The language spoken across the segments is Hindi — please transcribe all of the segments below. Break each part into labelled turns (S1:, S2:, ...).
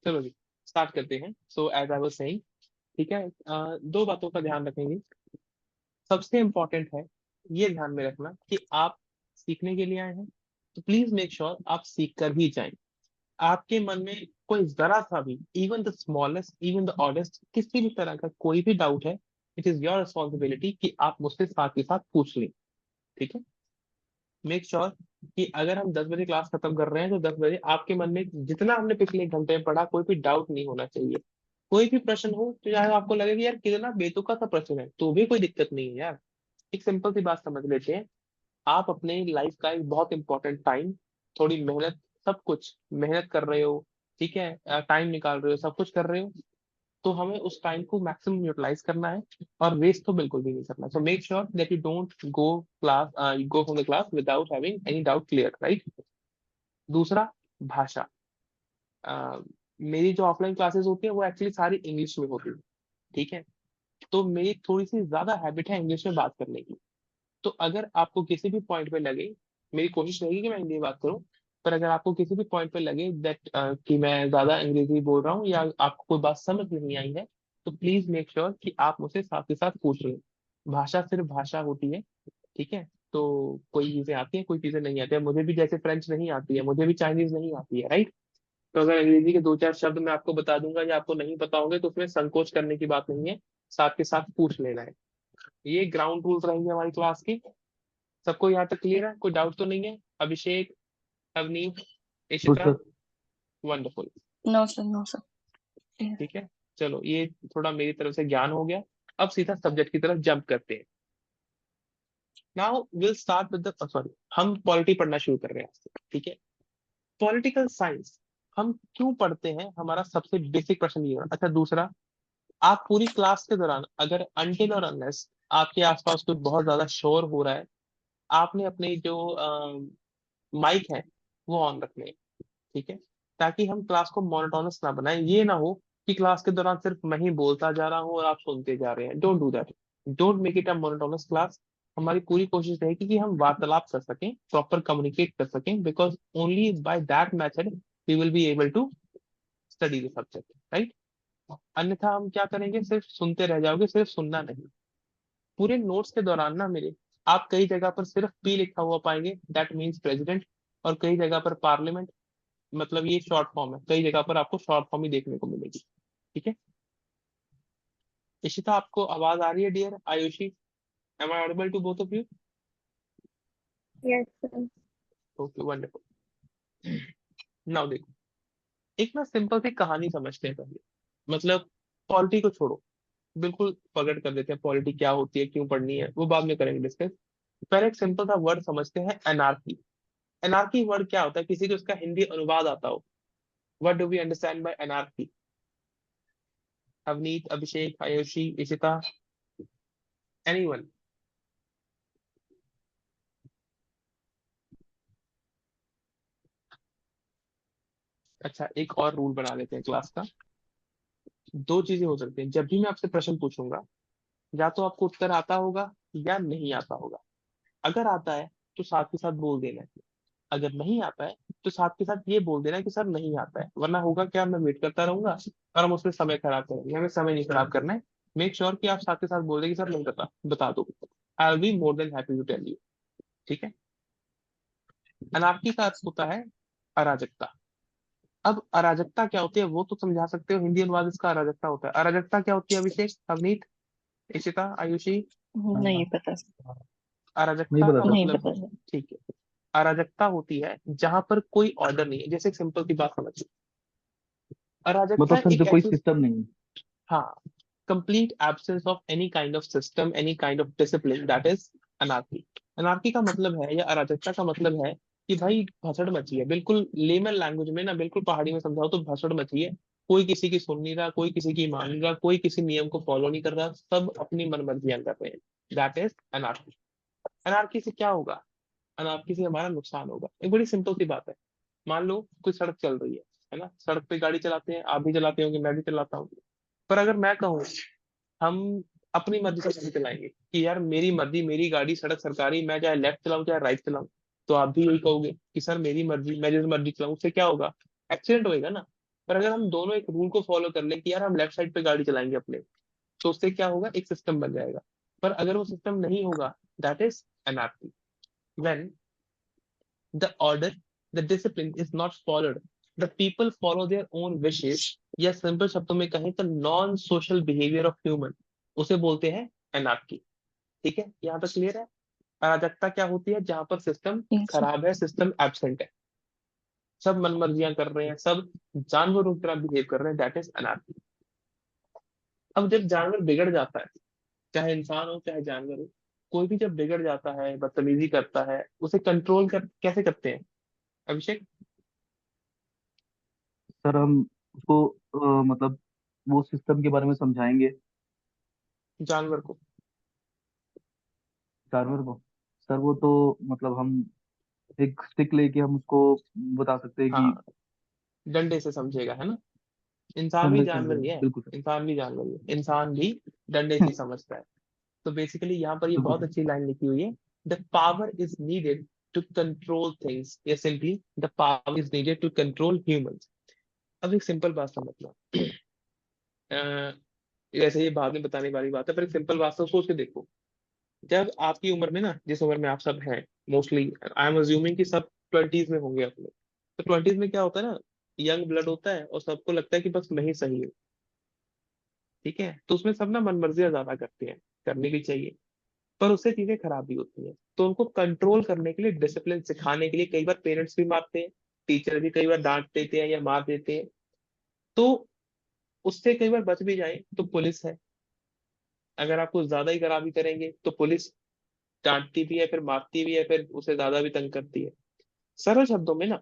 S1: चलो जी, स्टार्ट करते हैं। So as I was saying, ठीक है, दो बातों का ध्यान रखेंगे। सबसे इम्पोर्टेंट है ये ध्यान में रखना कि आप सीखने के लिए आए हैं, तो प्लीज मेक श्योर आप सीख कर ही जाएं। आपके मन में कोई जरा सा भी, even the smallest, even the oddest, किसी भी तरह का कोई भी डाउट है, इट इज योर रिस्पॉन्सिबिलिटी कि आप मुझसे साथ के साथ पूछ लें। ठीक है, मेक श्योर कि अगर हम 10 बजे क्लास खत्म कर रहे हैं तो 10 बजे आपके मन में जितना हमने पिछले 1 घंटे में पढ़ा कोई भी डाउट नहीं होना चाहिए। कोई भी प्रश्न हो तो चाहे आपको लगे कि यार कितना बेतुका सा प्रश्न है, तो भी कोई दिक्कत नहीं है यार। एक सिंपल सी बात समझ लेते हैं। आप अपने लाइफ का एक बहुत इंपॉर्टेंट टाइम, थोड़ी मेहनत, सब कुछ मेहनत कर रहे हो, ठीक है, टाइम निकाल रहे हो, सब कुछ कर रहे हो, तो हमें उस टाइम को मैक्सिमम यूटिलाइज करना है और वेस्ट तो बिल्कुल भी नहीं करना। So make sure that you don't go class, go from the class without having any doubt clear, right. दूसरा, भाषा। अ, मेरी जो ऑफलाइन क्लासेस होती है वो एक्चुअली सारी इंग्लिश में होती है, ठीक है। तो मेरी थोड़ी सी ज्यादा हैबिट है इंग्लिश में बात करने की। तो अगर आपको किसी भी पॉइंट पे लगे, मेरी कोशिश रहेगी कि मैं हिंदी में बात करूं, पर अगर आपको किसी भी पॉइंट पे लगे दैट कि मैं ज्यादा अंग्रेजी बोल रहा हूँ या आपको कोई बात समझ नहीं आई है, तो प्लीज मेक श्योर कि आप मुझसे साथ के साथ पूछ लें। भाषा सिर्फ भाषा होती है, ठीक है। तो कोई चीजें आती है, कोई चीजें नहीं आती है। मुझे भी जैसे फ्रेंच नहीं आती है, मुझे भी चाइनीज नहीं आती है, राइट। तो अगर अंग्रेजी के दो चार शब्द मैं आपको बता दूंगा या आपको नहीं पता होंगे तो उसमें संकोच करने की बात नहीं है, साथ के साथ पूछ लेना है। ये ग्राउंड रूल्स रहेंगे हमारी क्लास के। सबको यहाँ तक क्लियर है? कोई डाउट तो नहीं है? अभिषेक, अवनीत,
S2: तो
S1: Ishita,
S2: sir
S1: wonderful.
S3: No sir, no sir.
S1: ठीक है, चलो ये थोड़ा मेरी तरफ से ज्ञान हो गया। अब सीधा सब्जेक्ट की तरफ जंप करते हैं। Now will start with the, sorry, हम पॉलिटी पढ़ना शुरू कर रहे हैं आज से, ठीक है। पॉलिटिकल साइंस हम क्यों पढ़ते हैं, हमारा सबसे बेसिक प्रश्न ये है। अच्छा, दूसरा, आप पूरी क्लास के दौरान अगर अनटिल और अनलेस आपके आसपास कोई बहुत ज्यादा शोर हो रहा है, आपने अपने जो माइक है वो ऑन रखने हैं, ठीक है, ताकि हम क्लास को मोनोटोनस ना बनाए। ये ना हो कि क्लास के दौरान सिर्फ मैं ही बोलता जा रहा हूँ और आप सुनते जा रहे हैं। Don't do that, don't make it a monotonous class. हमारी पूरी कोशिश रहेगी कि हम वार्तालाप कर सकें, प्रॉपर कम्युनिकेट कर सकें, because only by that method we will be able to study the subject, right. अन्यथा हम क्या करेंगे, सिर्फ सुनते रह जाओगे, सिर्फ सुनना नहीं। पूरे नोट्स के दौरान ना मेरे, आप कई जगह पर सिर्फ पी लिखा हुआ पाएंगे, दैट मीन्स प्रेसिडेंट, और कई जगह पर पार्लियामेंट, मतलब ये शॉर्ट फॉर्म है। कई जगह पर आपको शॉर्ट फॉर्म ही देखने को मिलेगी, ठीक है। इशिता, आपको आवाज आ रही है dear? Ayushi, am I audible to both of you?
S4: Yes sir.
S1: Okay, wonderful. Now देखो, एक ना सिंपल सी कहानी समझते हैं पहले। मतलब पॉलिटी को छोड़ो, बिल्कुल फॉरगेट कर देते हैं पॉलिटी क्या होती है, क्यों पढ़नी है, वो बाद में करेंगे डिस्कस। पहले एक सिंपल सा वर्ड समझते हैं, एनार्की। एनार्की वर्ड क्या होता है, किसी को उसका हिंदी अनुवाद आता हो? What do we understand by anarchy? Avneet, Abhishek, Ayushi, Ishita, anyone? अच्छा, एक और रूल बना लेते हैं क्लास का। दो चीजें हो सकती हैं, जब भी मैं आपसे प्रश्न पूछूंगा, या तो आपको उत्तर आता होगा या नहीं आता होगा। अगर आता है तो साथ के साथ बोल देना है, अगर नहीं आता है तो साथ के साथ ये बोल देना कि सर नहीं आता है। वरना होगा क्या, मैं वेट करता रहूंगा और हम उसमें समय खराब करेंगे। हमें समय नहीं खराब करना है। मेक श्योर कि आप साथ के साथ बोल दें कि सर नहीं पता, बता दो। I will be more than happy to tell you, ठीक है। अनार्की का अर्थ होता है अराजकता। अब अराजकता क्या होती है वो तो समझा सकते हो, हिंदी अनुवाद इसका अराजकता होता है। अराजकता क्या होती है अभिषेक, अवनीत, इशिता, आयुषी?
S3: नहीं पता सर।
S2: नहीं
S1: अराजकता
S2: पता
S1: का
S2: सर।
S3: नहीं
S1: मतलब,
S3: पता सर।
S1: ठीक है, अराजकता होती है जहां पर कोई ऑर्डर नहीं है। जैसे एक सिंपल सी बात समझिए, अराजकता
S2: मतलब सर
S1: एक
S2: जो कोई
S1: ऐसी,
S2: सिस्टम नहीं है।
S1: हाँ, complete absence of any kind of system, any kind of discipline, that is anarchy. Anarchy का मतलब है, या अराजकता का मतलब है कि भाई भसड़ मची है। बिल्कुल लेमन लैंग्वेज में ना, बिल्कुल पहाड़ी में समझाओ तो भसड़ मची है। कोई किसी की सुन नहीं रहा, कोई किसी की मान नहीं रहा, कोई किसी नियम को फॉलो नहीं कर रहा, सब अपनी मनमर्जियां कर रहे हैं। That is anarchy. अनार्की से क्या होगा? अनार्की से हमारा नुकसान होगा। एक बड़ी सिंपल सी बात है। मान लो कोई सड़क चल रही है ना, सड़क पे गाड़ी चलाते हैं, आप भी चलाते होंगे, मैं भी चलाता हूँ। पर अगर मैं कहूँ हम अपनी मर्जी से गाड़ी चलाएंगे कि यार मेरी मर्जी, मेरी गाड़ी, सड़क सरकारी, मैं चाहे लेफ्ट चलाऊं चाहे राइट चलाऊं, तो आप भी यही कहोगे कि सर मेरी मर्जी, मैं जिस मर्जी चलाऊं, उससे क्या होगा? एक्सीडेंट होएगा ना। पर अगर हम दोनों एक रूल को फॉलो कर लें कि यार हम लेफ्ट साइड पे गाड़ी चलाएंगे अपने, तो उससे क्या होगा, एक सिस्टम बन जाएगा। पर अगर वो सिस्टम नहीं होगा, that is anarchy. When the order, the discipline is not followed, the people follow their own wishes, या सिंपल शब्दों में कहें तो non social behaviour of human, उसे बोलते हैं anarchy. ठीक है, यहाँ तक क्लियर है? अराजकता क्या होती है? जहां पर सिस्टम
S3: Yes, sir.
S1: खराब है, सिस्टम एब्सेंट है, सब मनमर्जियां कर रहे हैं, सब जानवरों की तरह बिहेव कर रहे हैं, दैट इज anarchy. अब जब जानवर बिगड़ जाता है, चाहे इंसान हो चाहे जानवर हो, कोई भी जब बिगड़ जाता है, बदतमीजी करता है, उसे कंट्रोल कर कैसे करते हैं अभिषेक?
S2: सर हम उसको मतलब वो सिस्टम के बारे में समझाएंगे
S1: जानवर को।
S2: जानवर को। सर वो तो मतलब हम एक स्टिक लेके हम उसको बता सकते हैं कि
S1: हाँ, डंडे से समझेगा, है ना? इंसान भी
S2: ठंडे से
S1: जानवर ही
S2: समझाएंगे,
S1: है,
S2: बिल्कुल सर।
S1: इंसान भी जानवर ही है, इंसान भी डंडे से ही समझता है। तो बेसिकली यहाँ पर ये
S2: बिल्कुल
S1: बहुत
S2: सर।
S1: अच्छी लाइन लिखी हुई है, the power is needed to control things, या simply the power is needed to control humans. अब एक सिंपल बात समझ लो, वैसे ये बाद में बताने वाली बात है, पर एक सिंपल बात तो सोच के देखो। जब आपकी उम्र में ना, जिस उम्र में आप सब हैं, मोस्टली आई एम अज्यूमिंग कि सब ट्वेंटीज में होंगे अपने, तो ट्वेंटीज में क्या होता है ना, यंग ब्लड होता है और सबको लगता है कि बस मैं ही सही हूँ। ठीक है, तो उसमें सब ना मनमर्जियां ज्यादा करते हैं, करनी भी चाहिए, पर उससे चीजें खराब भी होती हैं। तो उनको कंट्रोल करने के लिए, डिसिप्लिन सिखाने के लिए कई बार पेरेंट्स भी मारते हैं, टीचर भी कई बार डांट देते हैं या मार देते हैं। तो उससे कई बार बच भी जाए तो पुलिस है, अगर आप कुछ ज्यादा ही खराबी करेंगे तो पुलिस डांटती भी है, फिर मारती भी है, फिर उसे ज्यादा भी तंग करती है। सरल शब्दों में ना,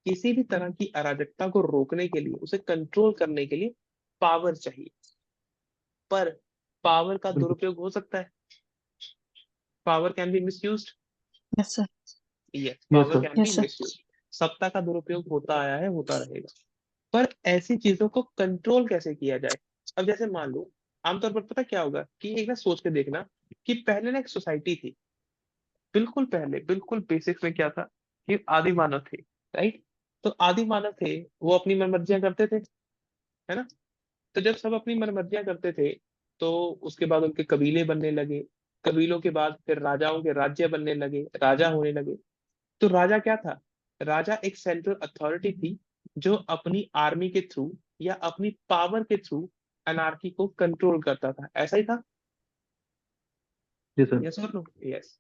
S1: किसी भी तरह की अराजकता को रोकने के लिए, उसे कंट्रोल करने के लिए पावर चाहिए, पर पावर का
S2: बिल्कुल
S1: दुरुपयोग हो सकता है, power can be misused.
S3: Yes, sir.
S1: Yes,
S2: yes
S1: power
S2: sir.
S1: Can be
S3: Yes, sir.
S1: Misused. सत्ता का दुरुपयोग होता आया है, होता रहेगा, पर ऐसी चीजों को कंट्रोल कैसे किया जाए? अब जैसे मान लो, आमतौर पर पता क्या होगा कि एक ना सोच के देखना, कि पहले ना एक सोसाइटी थी, बिल्कुल पहले, बिल्कुल बेसिक्स में क्या था, कि आदि मानव थे, राइट? तो आदि मानव थे, वो अपनी मनमर्जियां करते थे, है ना? तो जब सब अपनी मनमर्जियां करते थे, तो उसके बाद उनके कबीले बनने लगे, कबीलों के बाद फिर राजाओं के राज्य बनने लगे, राजा होने लगे। तो राजा क्या था? राजा एक सेंट्रल अथॉरिटी थी, जो अपनी आर्मी के थ्रू या अपनी पावर के थ्रू अनार्की को कंट्रोल करता था, ऐसा ही था।
S2: Yes sir.
S1: यस और नो? यस।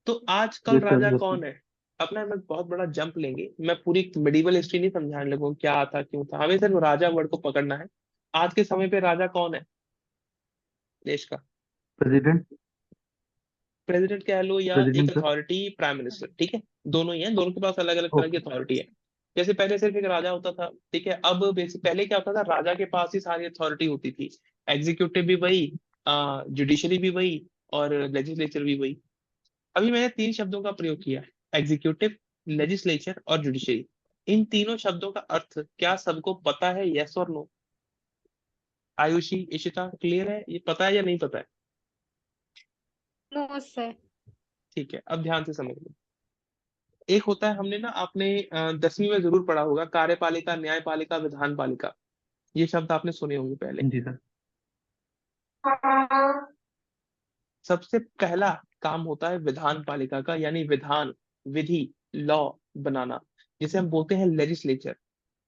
S1: तो आजकल
S2: यस सर।
S1: राजा
S2: यस सर।
S1: कौन है? अपना मैं बहुत बड़ा जंप लेंगे, मैं पूरी मेडिवल हिस्ट्री नहीं समझाने लगूंगा क्या था क्यों था, हमें सिर्फ राजा वर्ड को पकड़ना है। आज के समय पे राजा कौन है देश का?
S2: प्रेसिडेंट।
S1: प्रेसिडेंट कह लो या एक
S2: president sir.
S1: Authority prime minister, ठीक है, दोनों ही है, दोनों के पास अलग अलग तरह की
S2: ओके।
S1: अथॉरिटी है। जैसे पहले सिर्फ एक राजा होता था, ठीक है, अब बेसिक पहले क्या होता था, राजा के पास ही सारी अथॉरिटी होती थी, एग्जीक्यूटिव भी वही, जुडिशरी भी वही, और लेजिस्लेचर भी वही। अभी मैंने तीन शब्दों का प्रयोग किया, एग्जीक्यूटिव, लेजिस्लेचर और जुडिशरी। इन तीनों शब्दों का अर्थ क्या सबको पता है? यस और नो? आयुषी, इशिता, क्लियर है? ये पता है या नहीं पता है?
S4: No, sir.
S1: ठीक है, अब ध्यान से समझ लो। एक होता है, हमने ना आपने 10वीं में जरूर पढ़ा होगा, कार्यपालिका, न्यायपालिका, विधान पालिका। ये शब्द आपने सुने होंगे पहले।
S2: जी सर।
S1: सबसे पहला काम होता है विधान पालिका का, यानी विधान, विधि, लॉ बनाना, जिसे हम बोलते हैं लेजिस्लेचर।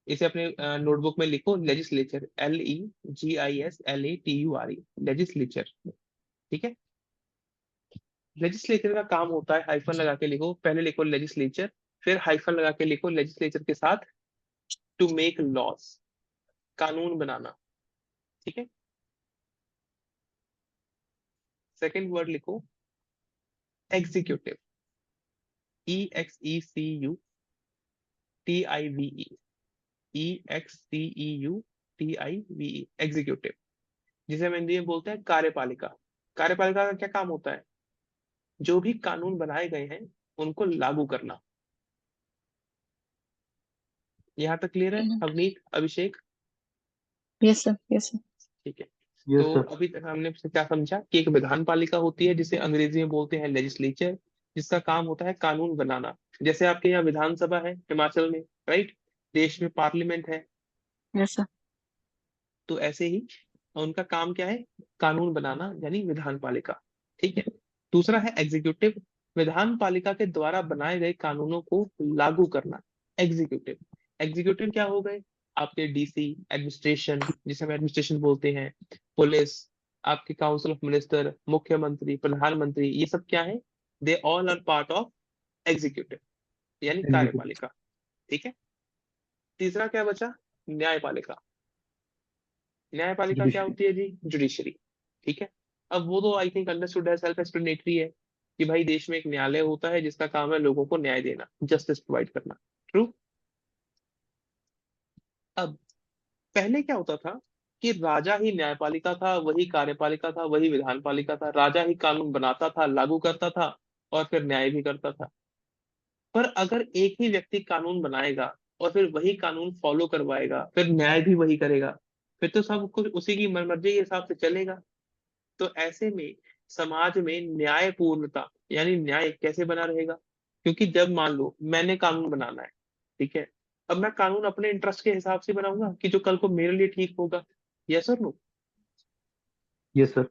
S1: इसे अपने नोटबुक में लिखो, लेजिस्लेचर, LEGISLATURE, लेजिस्लेचर। ठीक है, लेजिस्लेचर का काम होता है, हाइफन लगा के लिखो, पहले लिखो लेजिस्लेचर, फिर हाइफन लगा के लिखो लेजिस्लेचर के साथ, टू मेक लॉस, कानून बनाना। ठीक है, सेकेंड वर्ड लिखो एग्जीक्यूटिव, EXECUTIVE, EXCEUTIVE, एग्जीक्यूटिव, जिसे हम हिंदी में बोलते हैं कार्यपालिका। कार्यपालिका का क्या काम होता है? जो भी कानून बनाए गए हैं उनको लागू करना। यहाँ तक क्लियर है अवनीत, अभिषेक?
S3: Yes, sir. Yes, sir.
S1: ठीक है,
S2: यस
S1: तो
S2: सर।
S1: अभी तक हमने क्या समझा कि एक विधान पालिका होती है, जिसे अंग्रेजी में बोलते हैं लेजिस्लेचर, जिसका काम होता है कानून बनाना। जैसे आपके यहाँ विधानसभा है हिमाचल में, राइट? देश में पार्लियामेंट है,
S3: Yes, sir.
S1: तो ऐसे ही उनका काम क्या है, कानून बनाना, यानी विधान पालिका। ठीक है। दूसरा है एग्जीक्यूटिव, विधान पालिका के द्वारा बनाए गए कानूनों को लागू करना। एग्जीक्यूटिव, एग्जीक्यूटिव क्या हो गए, आपके डीसी, एडमिनिस्ट्रेशन जिसे हम एडमिनिस्ट्रेशन बोलते हैं, पुलिस, आपके काउंसिल ऑफ मिनिस्टर, मुख्यमंत्री, प्रधानमंत्री, ये सब क्या है, they all are part of executive, यानी
S2: एग्जीक्यूटिव।
S1: कार्यपालिका। ठीक है। तीसरा क्या बचा, न्यायपालिका। न्यायपालिका क्या
S2: जुडिशरी।
S1: होती है जी, जुडिशरी। ठीक है। अब वो तो आई थिंक अंडरस्टूड है, सेल्फ एक्सप्लेनेटरी है कि भाई देश में एक न्यायालय होता है जिसका काम है लोगों को न्याय देना, जस्टिस प्रोवाइड करना। ट्रू। अब पहले क्या होता था कि राजा ही न्यायपालिका था, वही कार्यपालिका था, वही विधान पालिका था, राजा ही कानून बनाता था, लागू करता था और फिर न्याय भी करता था। पर अगर एक ही व्यक्ति कानून बनाएगा और फिर वही कानून फॉलो करवाएगा, फिर न्याय भी वही करेगा, फिर तो सब कुछ उसी की मनमर्जी के हिसाब से चलेगा। तो ऐसे में समाज में न्यायपूर्णता यानी न्याय कैसे बना रहेगा, क्योंकि जब मान लो मैंने कानून बनाना है, ठीक है, अब मैं कानून अपने इंटरेस्ट के हिसाब से बनाऊंगा कि जो कल को मेरे लिए ठीक होगा। यस और नो।
S2: Yes sir.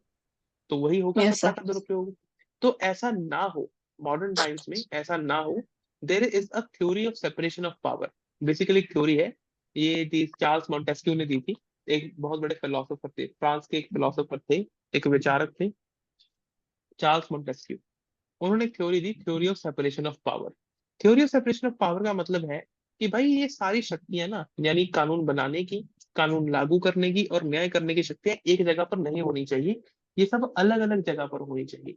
S1: तो वही होगा
S3: Yes,
S1: सत्ता
S3: sir.
S1: का दुरुपयोग। तो ऐसा ना हो, मॉडर्न टाइम्स में ऐसा ना हो, there is a theory of separation of power. Basically theory है, ये दी चार्ल्स मॉन्टेस्क्यू ने दी थी। एक बहुत बड़े फिलोसोफर थे, फ्रांस के एक फिलोसोफर थे, एक विचारक थे, चार्ल्स मॉन्टेस्क्यू। उन्होंने एक theory the, theory of separation of power. Theory of separation of power का मतलब है कि भाई ये सारी शक्तियां ना, यानी कानून बनाने की, कानून लागू करने की और न्याय करने की शक्तियां एक जगह पर नहीं होनी चाहिए, ये सब अलग अलग जगह पर होनी चाहिए।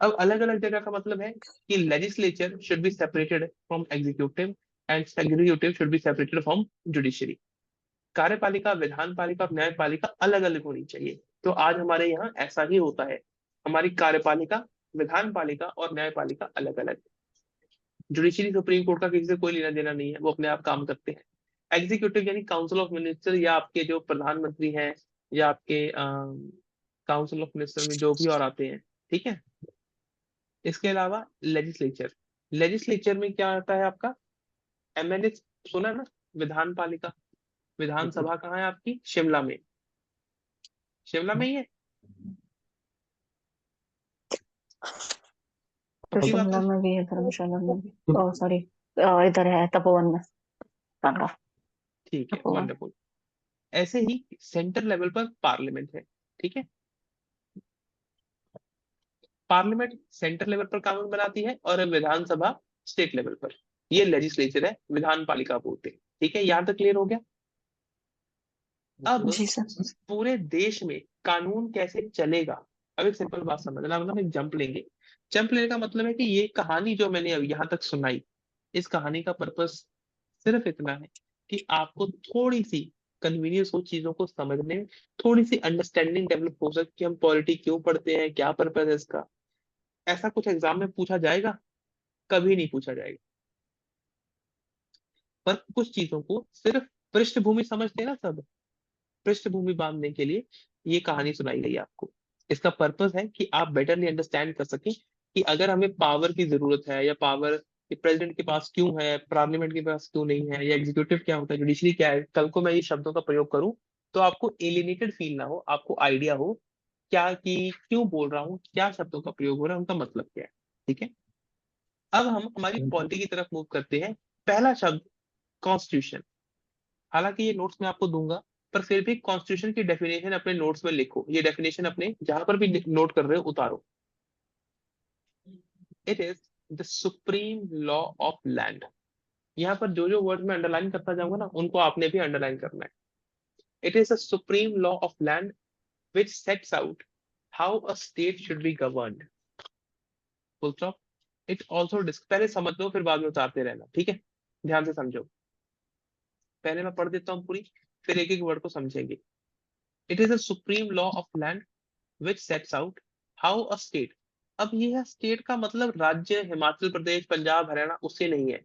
S1: अब अलग अलग जगह का मतलब है कि legislature should be separated from executive and executive should be separated from judiciary. कार्यपालिका, विधान पालिका और न्यायपालिका अलग अलग होनी चाहिए। तो आज हमारे यहाँ ऐसा ही होता है, हमारी कार्यपालिका, विधान पालिका और न्यायपालिका अलग अलग। जुडिशरी सुप्रीम कोर्ट का किसी से कोई लेना देना नहीं है, वो अपने आप काम करते हैं। एग्जीक्यूटिव यानी काउंसिल ऑफ मिनिस्टर, या आपके जो प्रधानमंत्री हैं, या आपके काउंसिल ऑफ मिनिस्टर में जो भी और आते हैं। ठीक है। इसके अलावा लेजिस्लेचर, लेजिस्लेचर में क्या आता है आपका, एमएलए, सुना ना, विधान पालिका। विधानसभा कहाँ है आपकी, शिमला में, शिमला में ही है।
S3: तो
S1: पक्की बात
S3: शिमला
S1: है।
S3: में भी है, धर्मशाला में भी। ओह सॉरी, इधर है तपोवन में, कांगड़ा।
S1: ठीक है,
S3: तपोवन।
S1: वंडरफुल। ऐसे ही सेंटर लेवल पर पार्लियामेंट है। ठीक है। पार्लियामेंट सेंटर लेवल पर कानून बनाती है और विधानसभा स्टेट लेवल पर, ये लेजिस्लेचर है, विधान पालिका बोलते हैं। ठीक है, यहाँ तक क्लियर हो गया। अब
S3: जी सर।
S1: पूरे देश में कानून कैसे चलेगा, अब एक सिंपल बात समझना, मतलब एक जंप लेंगे। जंप लेने का मतलब है कि ये कहानी जो मैंने अब यहाँ तक सुनाई, इस कहानी का पर्पस सिर्फ इतना है कि आपको थोड़ी सी कन्वीनियंस हो चीजों को समझने में, थोड़ी सी अंडरस्टैंडिंग डेवलप हो सके कि हम पॉलिटी क्यों पढ़ते हैं, क्या पर्पस है इसका। ऐसा कुछ एग्जाम में पूछा जाएगा, कभी नहीं पूछा जाएगा। पर कुछ चीजों को सिर्फ पृष्ठभूमि समझते हैं ना सब, पृष्ठभूमि बांधने के लिए ये कहानी सुनाई गई आपको। इसका पर्पस है कि आप बेटरली अंडरस्टैंड कर सकें कि अगर हमें पावर की जरूरत है, या पावर प्रेसिडेंट के पास क्यों है, पार्लियामेंट के पास क्यों नहीं है, या एग्जीक्यूटिव क्या होता है, जुडिशरी क्या है, कल को मैं ये शब्दों का प्रयोग करूं तो आपको एलिनेटेड फील ना हो, आपको आइडिया हो क्या कि क्यों बोल रहा हूँ, क्या शब्दों का प्रयोग हो रहा है, उनका मतलब क्या है। ठीक है। अब हम हमारी पॉलिटी की तरफ मूव करते हैं। पहला शब्द कॉन्स्टिट्यूशन। हालांकि ये नोट्स मैं आपको दूंगा, पर फिर भी कॉन्स्टिट्यूशन की डेफिनेशन अपने नोट्स में लिखो, ये डेफिनेशन अपने जहां पर भी नोट कर रहे हो उतारो। It is the supreme law of land. यहाँ पर जो जो वर्ड मैं अंडरलाइन करता जाऊंगा ना, उनको आपने भी अंडरलाइन करना है। It is the supreme law of land which sets out how a state should be governed. Full stop. It also पहले समझ लो, फिर बाद में उतारते रहना। ठीक है, ध्यान से समझो। पहले मैं पढ़ देता हूँ पूरी, फिर एक एक वर्ड को समझेंगे। It is the supreme law of land which sets out how a state। अब यह स्टेट का मतलब राज्य, हिमाचल प्रदेश, पंजाब, हरियाणा, उससे नहीं है।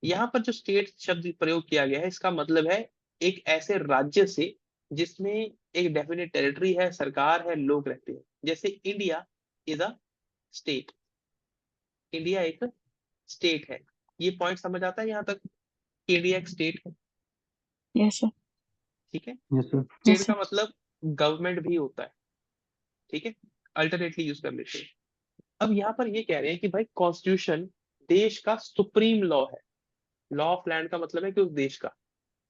S1: यहाँ पर जो स्टेट शब्द प्रयोग किया गया है, इसका मतलब है एक ऐसे राज्य से जिसमें एक डेफिनेट टेरिटरी है, सरकार है, लोग रहते हैं। जैसे India is a state, India एक स्टेट है। ये पॉइंट समझ आता है यहाँ तक कि इंडिया एक स्टेट है।
S3: Yes sir.
S1: ठीक है।
S2: Yes sir.
S1: स्टेट
S3: Yes,
S1: का मतलब गवर्नमेंट भी होता है, ठीक है, अल्टरनेटली यूज कर लेते हैं। अब यहाँ पर ये कह रहे हैं कि भाई कॉन्स्टिट्यूशन देश का सुप्रीम लॉ है। लॉ ऑफ लैंड का मतलब है कि उस देश का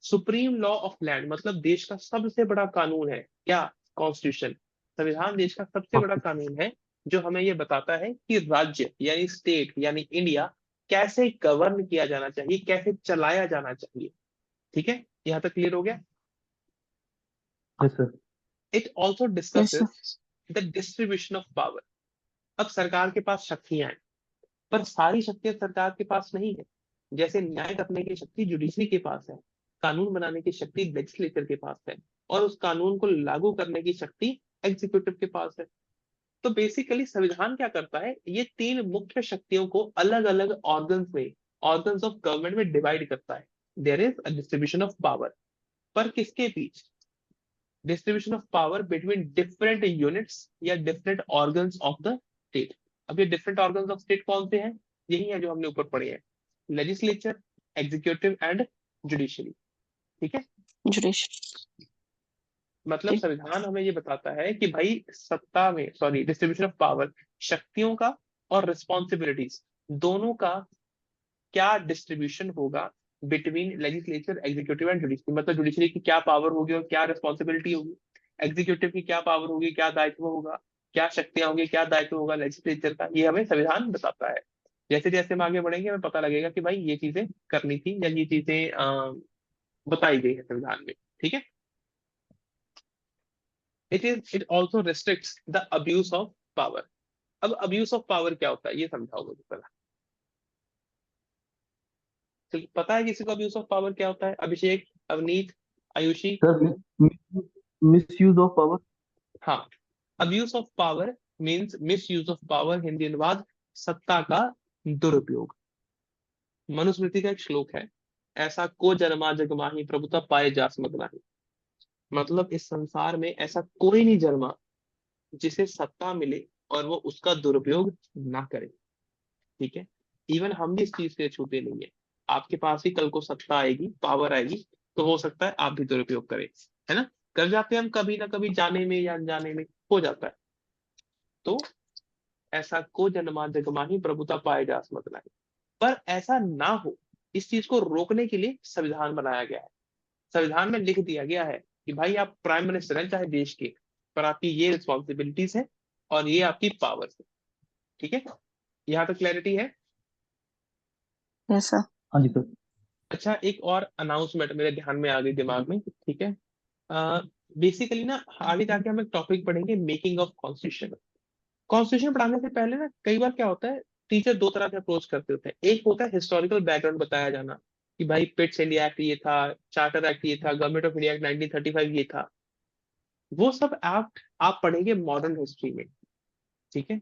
S1: सुप्रीम लॉ ऑफ लैंड, मतलब देश का सबसे बड़ा कानून है क्या, कॉन्स्टिट्यूशन। संविधान देश का सबसे बड़ा कानून है जो हमें ये बताता है कि राज्य यानी स्टेट यानी इंडिया कैसे गवर्न किया जाना चाहिए, कैसे चलाया जाना चाहिए। ठीक है, यहाँ तक क्लियर हो गया।
S2: Yes sir.
S1: It also
S3: yes, sir.
S1: Discusses the distribution of power. अब सरकार के पास शक्तियां हैं, पर सारी शक्तियां सरकार के पास नहीं है। जैसे न्याय करने की शक्ति जुडिशरी के पास है, कानून बनाने की शक्ति लेजिस्लेचर के पास है, और उस कानून को लागू करने की शक्ति एग्जीक्यूटिव के पास है। तो बेसिकली संविधान क्या करता है, ये तीन मुख्य शक्तियों को अलग अलग ऑर्गन्स में, ऑर्गन्स ऑफ गवर्नमेंट में डिवाइड करता है। There is a distribution of power, पर किसके बीच, distribution of power between different units या different organs of the state. अब ये डिफरेंट ऑर्गन्स ऑफ स्टेट कौन से हैं, यही है जो हमने ऊपर पढ़े हैं, लेजिस्लेचर, एग्जीक्यूटिव एंड जुडिशरी। ठीक है,
S3: Judiciary.
S1: मतलब
S3: ठीक.
S1: संविधान हमें ये बताता है कि भाई सत्ता में, सॉरी, डिस्ट्रीब्यूशन ऑफ पावर, शक्तियों का और रिस्पॉन्सिबिलिटीज दोनों का क्या डिस्ट्रीब्यूशन होगा between legislature, executive and judiciary. मतलब जुडिशरी की क्या पावर होगी और क्या रिस्पॉन्सिबिलिटी होगी, एग्जीक्यूटिव की क्या पावर होगी, क्या दायित्व होगा, क्या शक्तियां होंगी, क्या दायित्व होगा लेजिस्लेचर का, ये हमें संविधान बताता है। जैसे जैसे हम आगे बढ़ेंगे हमें पता लगेगा कि भाई ये चीजें करनी थी या ये चीजें बताई गई है संविधान में। ठीक है, it also restricts the abuse of power. अब अब्यूज ऑफ पावर क्या होता है ये समझाओ मुझे पहला। तो पता है किसी को अब्यूज ऑफ पावर क्या होता है, Abhishek, Avneet, Ayushi?
S2: Sir misuse of power.
S1: हाँ, abuse of power means misuse of power, Hindi अनुवाद सत्ता का दुरुपयोग। मनुस्मृति का एक श्लोक है, ऐसा को जन्मा जग माही प्रभुता पाए जासमत नाही। मतलब इस संसार में ऐसा कोई नहीं जन्मा जिसे सत्ता मिले और वो उसका दुरुपयोग ना करे। ठीक है, इवन हम भी इस चीज से छूते नहीं है। आपके पास ही कल को सत्ता आएगी, पावर आएगी, तो हो सकता है आप भी दुरुपयोग करें, है ना। कर जाते हैं हम कभी ना कभी, जाने में या अनजाने में हो जाता है। तो ऐसा को जन्मा जग माही प्रभुता पाए जासमत नाही, पर ऐसा ना हो इस चीज को रोकने के लिए संविधान बनाया गया है। संविधान में लिख दिया गया है कि भाई आप प्राइम मिनिस्टर हैं चाहे देश के, पर आपकी ये रिस्पॉन्सिबिलिटीज है और ये आपकी पावर्स है। ठीक है, यहाँ तक क्लैरिटी है।
S3: Yes, sir.
S2: हाँ जी सर।
S1: अच्छा, एक और अनाउंसमेंट मेरे ध्यान में आ गई दिमाग में। ठीक है, बेसिकली ना आगे जाके हम एक टॉपिक पढ़ेंगे, मेकिंग ऑफ कॉन्स्टिट्यूशन। कॉन्स्टिट्यूशन पढ़ाने से पहले ना कई बार क्या होता है, टीचर दो तरह से अप्रोच करते होते हैं। एक होता है हिस्टोरिकल बैकग्राउंड बताया जाना कि भाई पिट्स इंडिया एक्ट ये था, चार्टर एक्ट ये था, गवर्नमेंट ऑफ इंडिया एक्ट 1935 ये था। वो सब एक्ट आप पढ़ेंगे मॉडर्न हिस्ट्री में। ठीक है,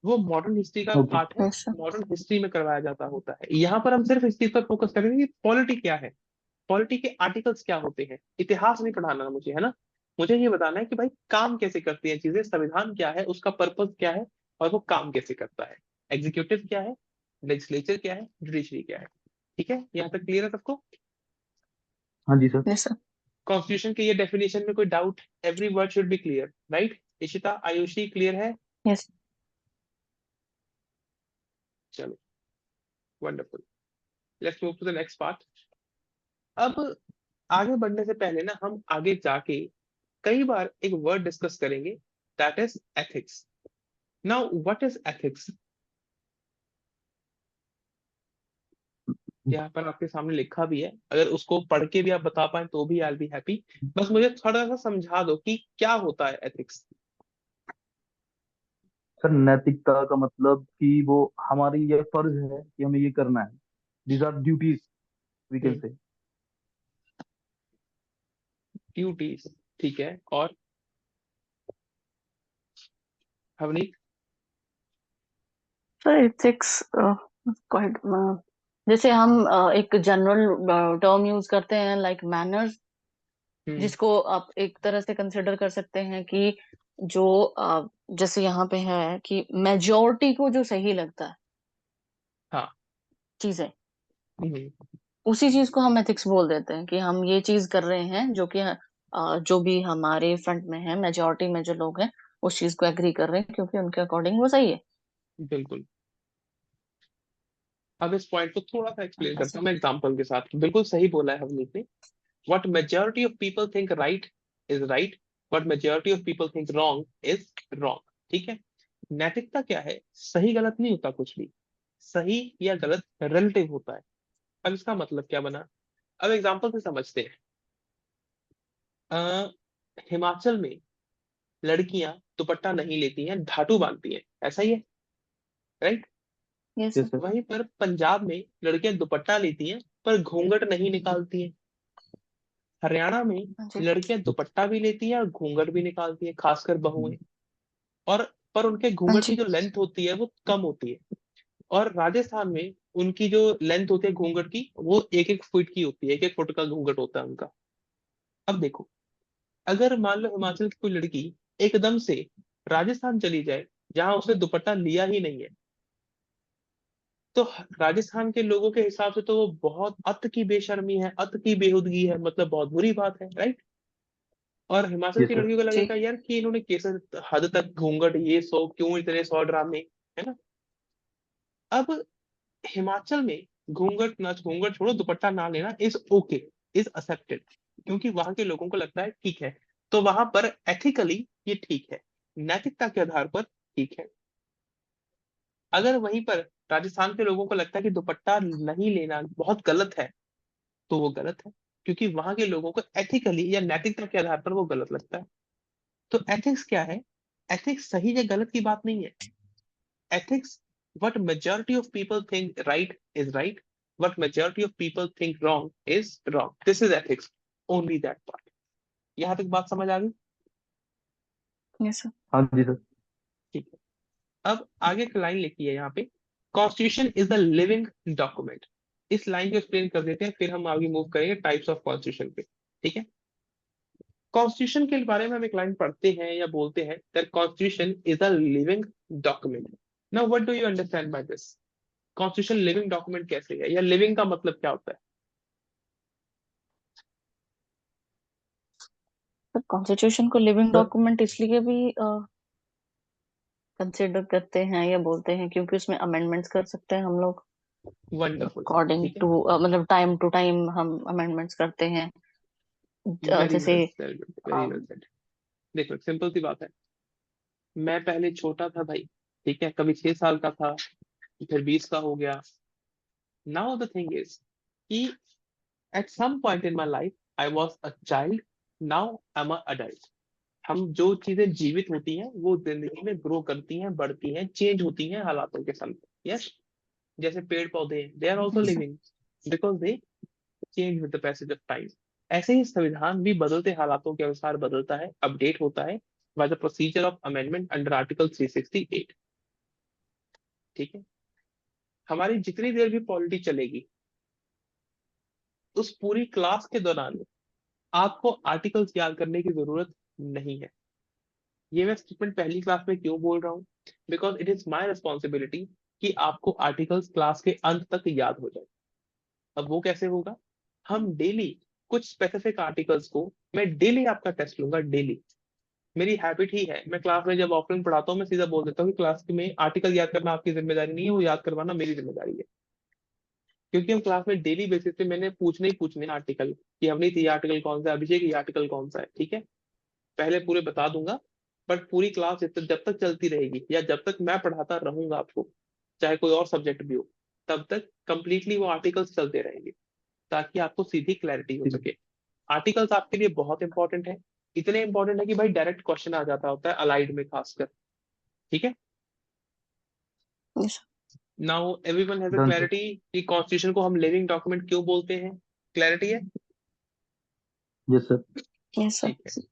S1: वो मॉडर्न हिस्ट्री का
S2: ओके।
S1: पार्ट है,
S3: Yes, sir.
S1: मॉडर्न हिस्ट्री में करवाया जाता होता है। यहाँ पर हम सिर्फ इस चीज पर फोकस करेंगे कि पॉलिटी क्या है, पॉलिटी के आर्टिकल्स क्या होते हैं। इतिहास नहीं पढ़ाना मुझे, है ना। मुझे ये बताना है कि भाई काम कैसे करती हैं चीजें, संविधान क्या है, उसका पर्पस क्या है, और वो काम कैसे करता है, एग्जीक्यूटिव क्या है, लेजिस्लेचर क्या है, जुडिशरी क्या है। ठीक है, यहाँ तक क्लियर है सबको।
S2: हाँ जी सर।
S3: Yes, sir.
S1: कॉन्स्टिट्यूशन के ये डेफिनेशन में कोई doubt, every word should be clear, right. Ishita, Ayushi, clear है?
S3: Yes.
S1: चलो, wonderful, let's move to the next part. अब आगे बढ़ने से पहले ना हम आगे जाके कई बार एक वर्ड डिस्कस करेंगे, that is ethics. Now what is ethics? यहाँ पर आपके सामने लिखा भी है, अगर उसको पढ़ के भी आप बता पाए तो भी आई बी हैप्पी। बस मुझे थोड़ा सा समझा दो कि क्या होता है एथिक्स।
S2: सर नैतिकता का मतलब कि वो हमारी ये फर्ज है कि हमें ये करना है। These are duties we can say.
S1: Duties, ठीक है, और हवनी?
S3: Sir, ethics quite जैसे हम एक जनरल टर्म यूज करते हैं लाइक मैनर्स, जिसको आप एक तरह से कंसिडर कर सकते हैं कि जो जैसे यहाँ पे है कि मेजोरिटी को जो सही लगता है
S1: हाँ।
S3: चीजें,
S1: हम्म,
S3: उसी चीज को हम एथिक्स बोल देते हैं कि हम ये चीज कर रहे हैं जो कि जो भी हमारे फ्रंट में है, मेजोरिटी में जो लोग हैं उस चीज को एग्री कर रहे हैं, क्योंकि उनके अकॉर्डिंग वो सही है।
S1: बिल्कुल। अब इस पॉइंट को थोड़ा सा एक्सप्लेन करता हूँ मैं एग्जांपल के साथ। बिल्कुल सही बोला है हवनीत ने। What majority of people think right is right, what majority of people think wrong is wrong. ठीक है। नैतिकता क्या है? सही गलत नहीं होता कुछ भी, सही या गलत रिलेटिव होता है। अब इसका मतलब क्या बना, अब एग्जांपल से समझते हैं। हिमाचल में लड़कियां दुपट्टा नहीं लेती हैं, धातु बांधती हैं, ऐसा ही है, राइट?
S3: Yes
S2: yes sir.
S1: वहीं पर पंजाब में लड़कियां दुपट्टा लेती हैं पर घूंघट नहीं निकालती हैं। हरियाणा में
S3: जी।
S1: लड़कियां दुपट्टा भी लेती हैं और घूंघट भी निकालती हैं, खासकर बहुएं। और पर उनके
S3: हाँ
S1: घूंघट की
S3: जी।
S1: जो लेंथ होती है वो कम होती है। और राजस्थान में उनकी जो लेंथ होती है घूंघट की, वो 1-1 फुट की होती है, 1-1 फुट का घूंघट होता है उनका। अब देखो, अगर मान लो हिमाचल की कोई लड़की एकदम से राजस्थान चली जाए, जहां उसने दुपट्टा लिया ही नहीं है, तो राजस्थान के लोगों के हिसाब से तो वो बहुत अत की बेशर्मी है, अत की बेहुदगी है, मतलब बहुत बुरी बात है, राइट? और हिमाचल
S2: यस
S1: की
S2: सर।
S1: लड़कियों को
S3: जी।
S1: लगेगा यार कि इन्होंने कैसे हद तक घूंघट, ये सो क्यों इतने 100 ड्रामे, है ना? अब हिमाचल में घूंघट ना, घूंघट छोड़ो, दुपट्टा ना लेना इज ओके, इज एक्सेप्टेड, क्योंकि वहां के लोगों को लगता है ठीक है। तो वहां पर एथिकली ये ठीक है, नैतिकता के आधार पर ठीक है। अगर वहीं पर राजस्थान के लोगों को लगता है कि दुपट्टा नहीं लेना बहुत गलत है, तो वो गलत है, क्योंकि वहां के लोगों को एथिकली या नैतिकता के आधार पर वो गलत लगता है। तो एथिक्स क्या है? एथिक्स सही या गलत की बात नहीं है। Ethics, what majority of people think right is right, what majority of people think wrong is wrong. This is ethics, only that part. यहाँ तक बात समझ आ गई?
S3: Yes sir.
S2: हाँ जी सर।
S1: ठीक है। अब आगे एक लाइन लिखी है यहाँ पे, constitution is the living document. इस लाइन को एक्सप्लेन कर देते हैं, फिर हम आगे मूव करेंगे टाइप्स ऑफ कॉन्स्टिट्यूशन पे। ठीक है। कॉन्स्टिट्यूशन के बारे में हम एक लाइन पढ़ते हैं या बोलते हैं that constitution is a living document. Now what do you understand by this? Constitution living document कैसे है, या लिविंग का मतलब क्या होता है?
S3: कॉन्स्टिट्यूशन को लिविंग
S2: सर
S3: डॉक्यूमेंट इसलिए भी कंसिडर करते हैं या बोलते हैं क्योंकि उसमें अमेंडमेंट्स कर सकते हैं हम लोग,
S1: वंडरफुल।
S3: अकॉर्डिंग
S1: ठीक है।
S3: टू मतलब टाइम टू टाइम हम अमेंडमेंट्स करते हैं।
S1: वेरी
S3: जैसे
S1: well said, very well said. देखो सिंपल सी बात है, मैं पहले छोटा था भाई, ठीक है, कभी 6 साल का था, फिर 20 का हो गया। नाउ द थिंग इज कि at some point in my life I was a child, now I am a adult. हम जो चीजें जीवित होती हैं वो जिंदगी में ग्रो करती हैं, बढ़ती हैं, चेंज होती हैं हालातों के संग। यस। जैसे पेड़ पौधे, they are also
S3: yes,
S1: living because they change with the passage of time. ऐसे ही संविधान भी बदलते हालातों के अनुसार बदलता है, अपडेट होता है by the procedure of amendment under article 368। ठीक है। हमारी जितनी देर भी पॉलिटी चलेगी, उस पूरी क्लास के दौरान आपको आर्टिकल्स याद करने की जरूरत नहीं है। ये मैं स्टेटमेंट पहली क्लास में क्यों बोल रहा हूँ? Because it is my responsibility कि आपको आर्टिकल्स क्लास के अंत तक याद हो जाए। अब वो कैसे होगा? हम डेली कुछ स्पेसिफिक आर्टिकल्स को, मैं डेली आपका टेस्ट लूंगा, डेली। मेरी हैबिट ही है, मैं क्लास में जब ऑफलाइन पढ़ाता हूँ मैं सीधा बोल देता हूँ कि क्लास में आर्टिकल याद करना आपकी जिम्मेदारी नहीं है, वो याद करवाना मेरी जिम्मेदारी है। क्योंकि हम क्लास में डेली बेसिस पे मैंने पूछने ही पूछने आर्टिकल कि अवनीत ये आर्टिकल कौन सा है, अभिषेक ये आर्टिकल कौन सा है, ठीक है। पहले पूरे बता दूंगा, बट पूरी क्लास जब तक चलती रहेगी या जब तक मैं पढ़ाता रहूंगा आपको, चाहे कोई और सब्जेक्ट भी हो, तब तक कंप्लीटली वो आर्टिकल्स चलते रहेंगे, ताकि आपको सीधी क्लैरिटी हो
S2: ठीक है।
S1: सके। आर्टिकल्स आपके लिए बहुत इंपॉर्टेंट है, इतने इंपॉर्टेंट है कि भाई डायरेक्ट क्वेश्चन आ जाता होता है अलाइड में खासकर। ठीक है।
S3: yes,
S1: now everyone has a
S2: done sir.
S1: Clarity कि कॉन्स्टिट्यूशन को हम लिविंग डॉक्यूमेंट क्यों बोलते हैं? क्लैरिटी है?
S2: Yes sir.
S3: yes, sir.
S1: ठीक है।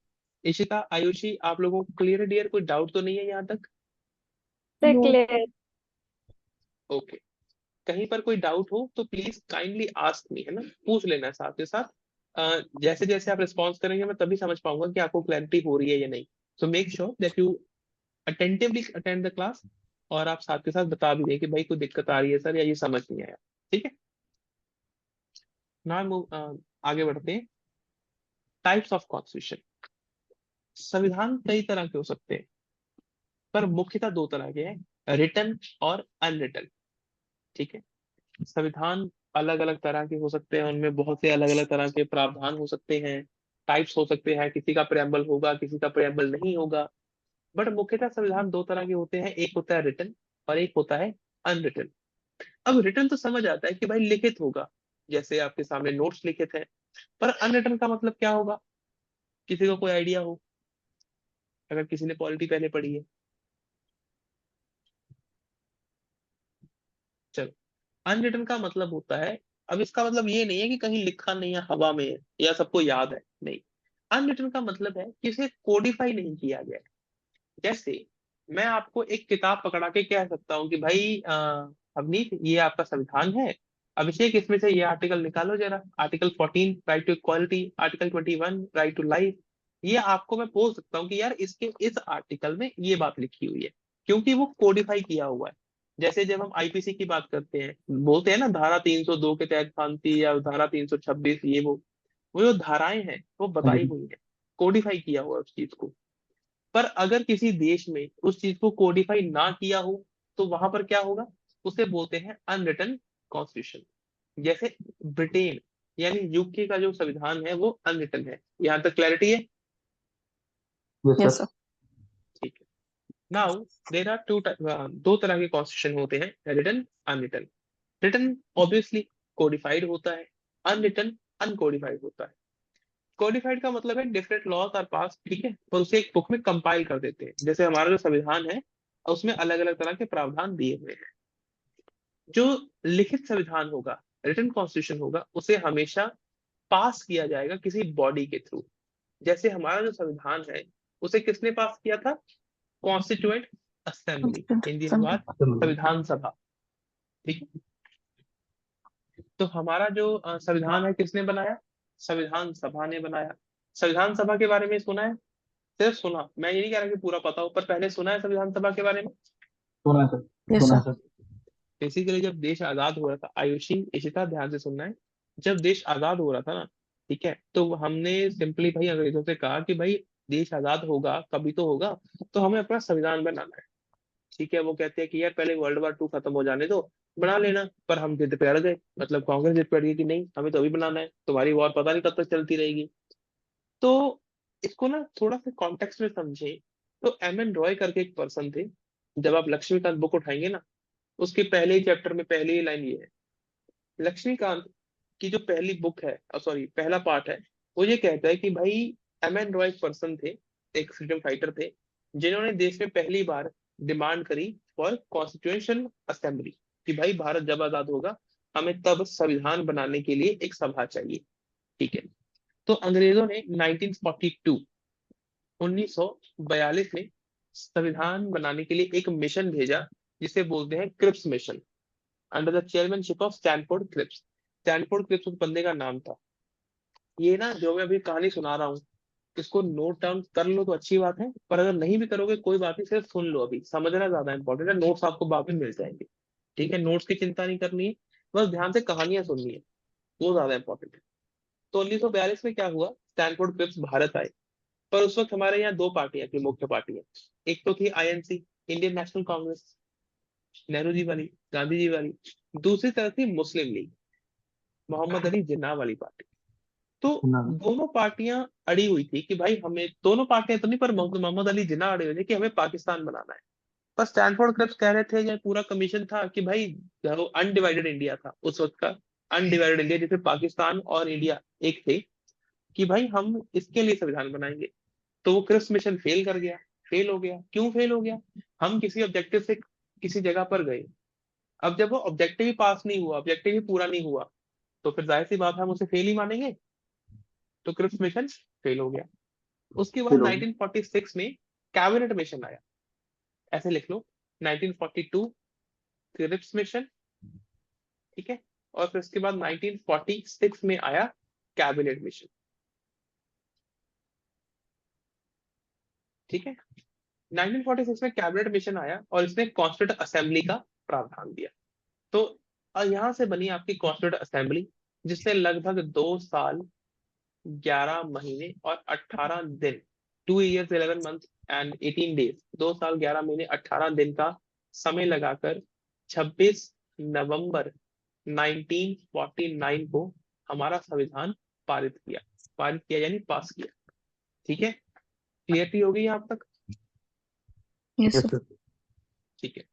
S1: इशिता, आयुषी, आप लोगों को क्लियर है डियर? कोई डाउट तो नहीं है यहाँ तक?
S4: The
S3: No.
S4: clear.
S1: ओके। कहीं पर कोई डाउट हो तो प्लीज काइंडली आस्क मी, है ना, पूछ लेना साथ के साथ। जैसे जैसे आप रिस्पॉन्स करेंगे मैं तभी समझ पाऊंगा कि आपको क्लैरिटी हो रही है या नहीं। So make sure that you attentively attend the class, और आप साथ के साथ बता भी दें कि भाई कोई दिक्कत आ रही है सर, या ये समझ नहीं आया। ठीक है। ना आगे बढ़ते हैं। Types of constitution. संविधान कई तरह के हो सकते हैं, पर मुख्यतः दो तरह के हैं, रिटन और अनरिटन। ठीक है, संविधान अलग अलग तरह के हो सकते हैं, उनमें बहुत से अलग अलग तरह के प्रावधान हो सकते हैं, टाइप्स हो सकते हैं, किसी का प्रेम्बल होगा, किसी का प्रेम्बल नहीं होगा। बट मुख्यतः संविधान दो तरह के होते हैं, एक होता है रिटन और एक होता है अनरिटन। अब रिटन तो समझ आता है कि भाई लिखित होगा, जैसे आपके सामने नोट्स लिखित है, पर अनरिटन का मतलब क्या होगा, किसी को कोई आइडिया हो, अगर किसी ने पॉलिटी पहले पढ़ी है। चलो, अनरिटन का मतलब होता है, अब इसका मतलब ये नहीं है कि कहीं लिखा नहीं है, हवा में है या सबको याद है, नहीं। अनरिटन का मतलब है कि इसे कोडिफाई नहीं किया गया है। जैसे मैं आपको एक किताब पकड़ा के कह सकता हूँ कि भाई अवनीत, ये आपका संविधान है, अभिषेक इसमें से ये आर्टिकल निकालो जरा, article 14 right to equality, article 21 right to life. ये आपको मैं बोल सकता हूँ कि यार इसके इस आर्टिकल में ये बात लिखी हुई है, क्योंकि वो कोडिफाई किया हुआ है। जैसे जब हम आईपीसी की बात करते हैं, बोलते हैं ना धारा 302 के तहत फांसी, या धारा 326, ये वो जो धाराएं हैं वो
S2: हाँ
S1: बताई
S2: जी।
S1: हुई है, कोडिफाई किया हुआ है उस चीज को। पर अगर किसी देश में उस चीज को कोडिफाई ना किया हो, तो वहां पर क्या होगा, उसे बोलते हैं अनरिटन कॉन्स्टिट्यूशन। जैसे ब्रिटेन यानी यूके का जो संविधान है वो अनरिटन है। यहां तक क्लैरिटी है?
S2: Yes
S3: yes
S2: sir.
S3: सर।
S1: ठीक है। नाउ देर आर दो तरह के कॉन्स्टिट्यूशन होते हैं, written, unwritten. Written obviously codified होता है, अनरिटन अनकोडिफाइड होता है। कोडिफाइड का मतलब है डिफरेंट लॉज आर पास, ठीक है, और उसे एक बुक में कंपाइल कर देते हैं। जैसे हमारा जो संविधान है, उसमें अलग अलग तरह के प्रावधान दिए हुए हैं। जो लिखित संविधान होगा, रिटन कॉन्स्टिट्यूशन होगा, उसे हमेशा पास किया जाएगा किसी बॉडी के थ्रू। जैसे हमारा जो संविधान है, उसे किसने पास किया था? कॉन्स्टिट्यूएंट असेंबली, हिंदी अनुवाद संविधान सभा। ठीक है, तो हमारा जो संविधान है किसने बनाया? संविधान सभा ने बनाया। संविधान सभा के बारे में सुना है? सिर्फ सुना, मैं ये नहीं कह रहा कि पूरा पता हो, पर पहले सुना है संविधान सभा के बारे में?
S2: सुना है सर।
S3: यस
S2: सुना है
S3: सर।
S2: सर।
S1: बेसिकली जब देश आजाद हो रहा था, आयुषी इशिता ध्यान से सुनना है, जब देश आजाद हो रहा था ना, ठीक है, तो हमने सिंपली भाई अंग्रेजों से कहा कि भाई देश आजाद होगा कभी तो होगा, तो हमें अपना संविधान बनाना है। ठीक है, वो कहते हैं कि यार पहले वर्ल्ड वॉर 2 खत्म हो जाने दो, बना लेना। पर हम जिद पे अड़ गए, मतलब कांग्रेस जिद पे अड़ गई कि नहीं, हमें तो अभी बनाना है, तुम्हारी वॉर पता नहीं कब तक चलती रहेगी। तो इसको ना थोड़ा सा कॉन्टेक्स्ट में समझे, तो एम एन रॉय करके एक पर्सन थे। जब आप लक्ष्मीकांत बुक उठाएंगे ना, उसके पहले ही चैप्टर में पहली ही लाइन ये है, लक्ष्मीकांत की जो पहली बुक है, सॉरी पहला पार्ट है, वो ये कहता है कि भाई एम एन रॉय एक पर्सन थे, एक फ्रीडम फाइटर थे, जिन्होंने देश में पहली बार डिमांड करी फॉर कॉन्स्टिट्यूशन असेंबली, कि भाई भारत जब आजाद होगा, हमें तब संविधान बनाने के लिए एक सभा चाहिए। ठीक है, तो अंग्रेजों ने 1942 में संविधान बनाने के लिए एक मिशन भेजा, जिसे बोलते हैं Cripps mission, under the chairmanship of Stanford Cripps. Stanford Cripps उस बंदे का नाम था। ये ना जो मैं अभी कहानी सुना रहा हूँ, इसको नोट डाउन कर लो तो अच्छी बात है, पर अगर नहीं भी करोगे कोई बात नहीं, सिर्फ सुन लो, अभी समझना ज्यादा इंपॉर्टेंट है, नोट्स आपको बाद में मिल जाएंगे। ठीक है, नोट्स की चिंता नहीं करनी है, बस ध्यान से कहानियां सुननी है, वो ज्यादा इंपॉर्टेंट है। तो 1942 में क्या हुआ, स्टैनफोर्ड क्रिप्स भारत आए। पर उस वक्त हमारे यहाँ दो पार्टियां थी, मुख्य पार्टियां। एक तो थी INC, Indian National Congress, Nehru ji वाली, गांधी जी वाली। दूसरी तरफ थी मुस्लिम लीग, मोहम्मद अली जिन्ना वाली पार्टी। तो
S2: सुना है।
S1: दोनों पार्टियां अड़ी हुई थी कि भाई हमें, दोनों पार्टियां तो नहीं, पर मोहम्मद अली जिन्ना अड़े हुए थे कि हमें पाकिस्तान बनाना है। पर स्टैनफोर्ड क्रिप्स कह रहे थे, या पूरा कमीशन था कि भाई जो अनडिवाइडेड इंडिया था उस वक्त का, अनडिवाइडेड इंडिया जिसमें पाकिस्तान और इंडिया एक थे, कि भाई हम इसके लिए संविधान बनाएंगे। तो वो क्रिप्स मिशन फेल कर गया, फेल हो गया। क्यों फेल हो गया? हम किसी ऑब्जेक्टिव से किसी जगह पर गए, अब जब वो ऑब्जेक्टिव ही पास नहीं हुआ, ऑब्जेक्टिव ही पूरा नहीं हुआ, तो फिर जाहिर सी बात है हम उसे फेल ही मानेंगे। तो क्रिप्स मिशन फेल हो गया। उसके बाद
S2: फिर होगी।
S1: 1946 में कैबिनेट मिशन आया, ऐसे लिख लो, 1942 क्रिप्स मिशन, ठीक है, और फिर उसके बाद 1946 में आया कैबिनेट मिशन। ठीक है, 1946 में कैबिनेट मिशन आया और इसने कॉन्स्टिट्यूंट असेंबली का प्रावधान दिया। तो यहां से बनी आपकी कॉन्स्टिट्यूंट असेंबली, जिसने लगभग 2 साल 11 महीने और 18 दिन, 2 years 11 months and 18 days, 2 साल 11 महीने 18 दिन का समय लगाकर 26 नवंबर 1949 को हमारा संविधान पारित किया यानी पास किया। ठीक है, क्लियरिटी हो गई यहाँ तक?
S3: Yes
S2: yes
S3: sir.
S2: सर।
S1: ठीक है,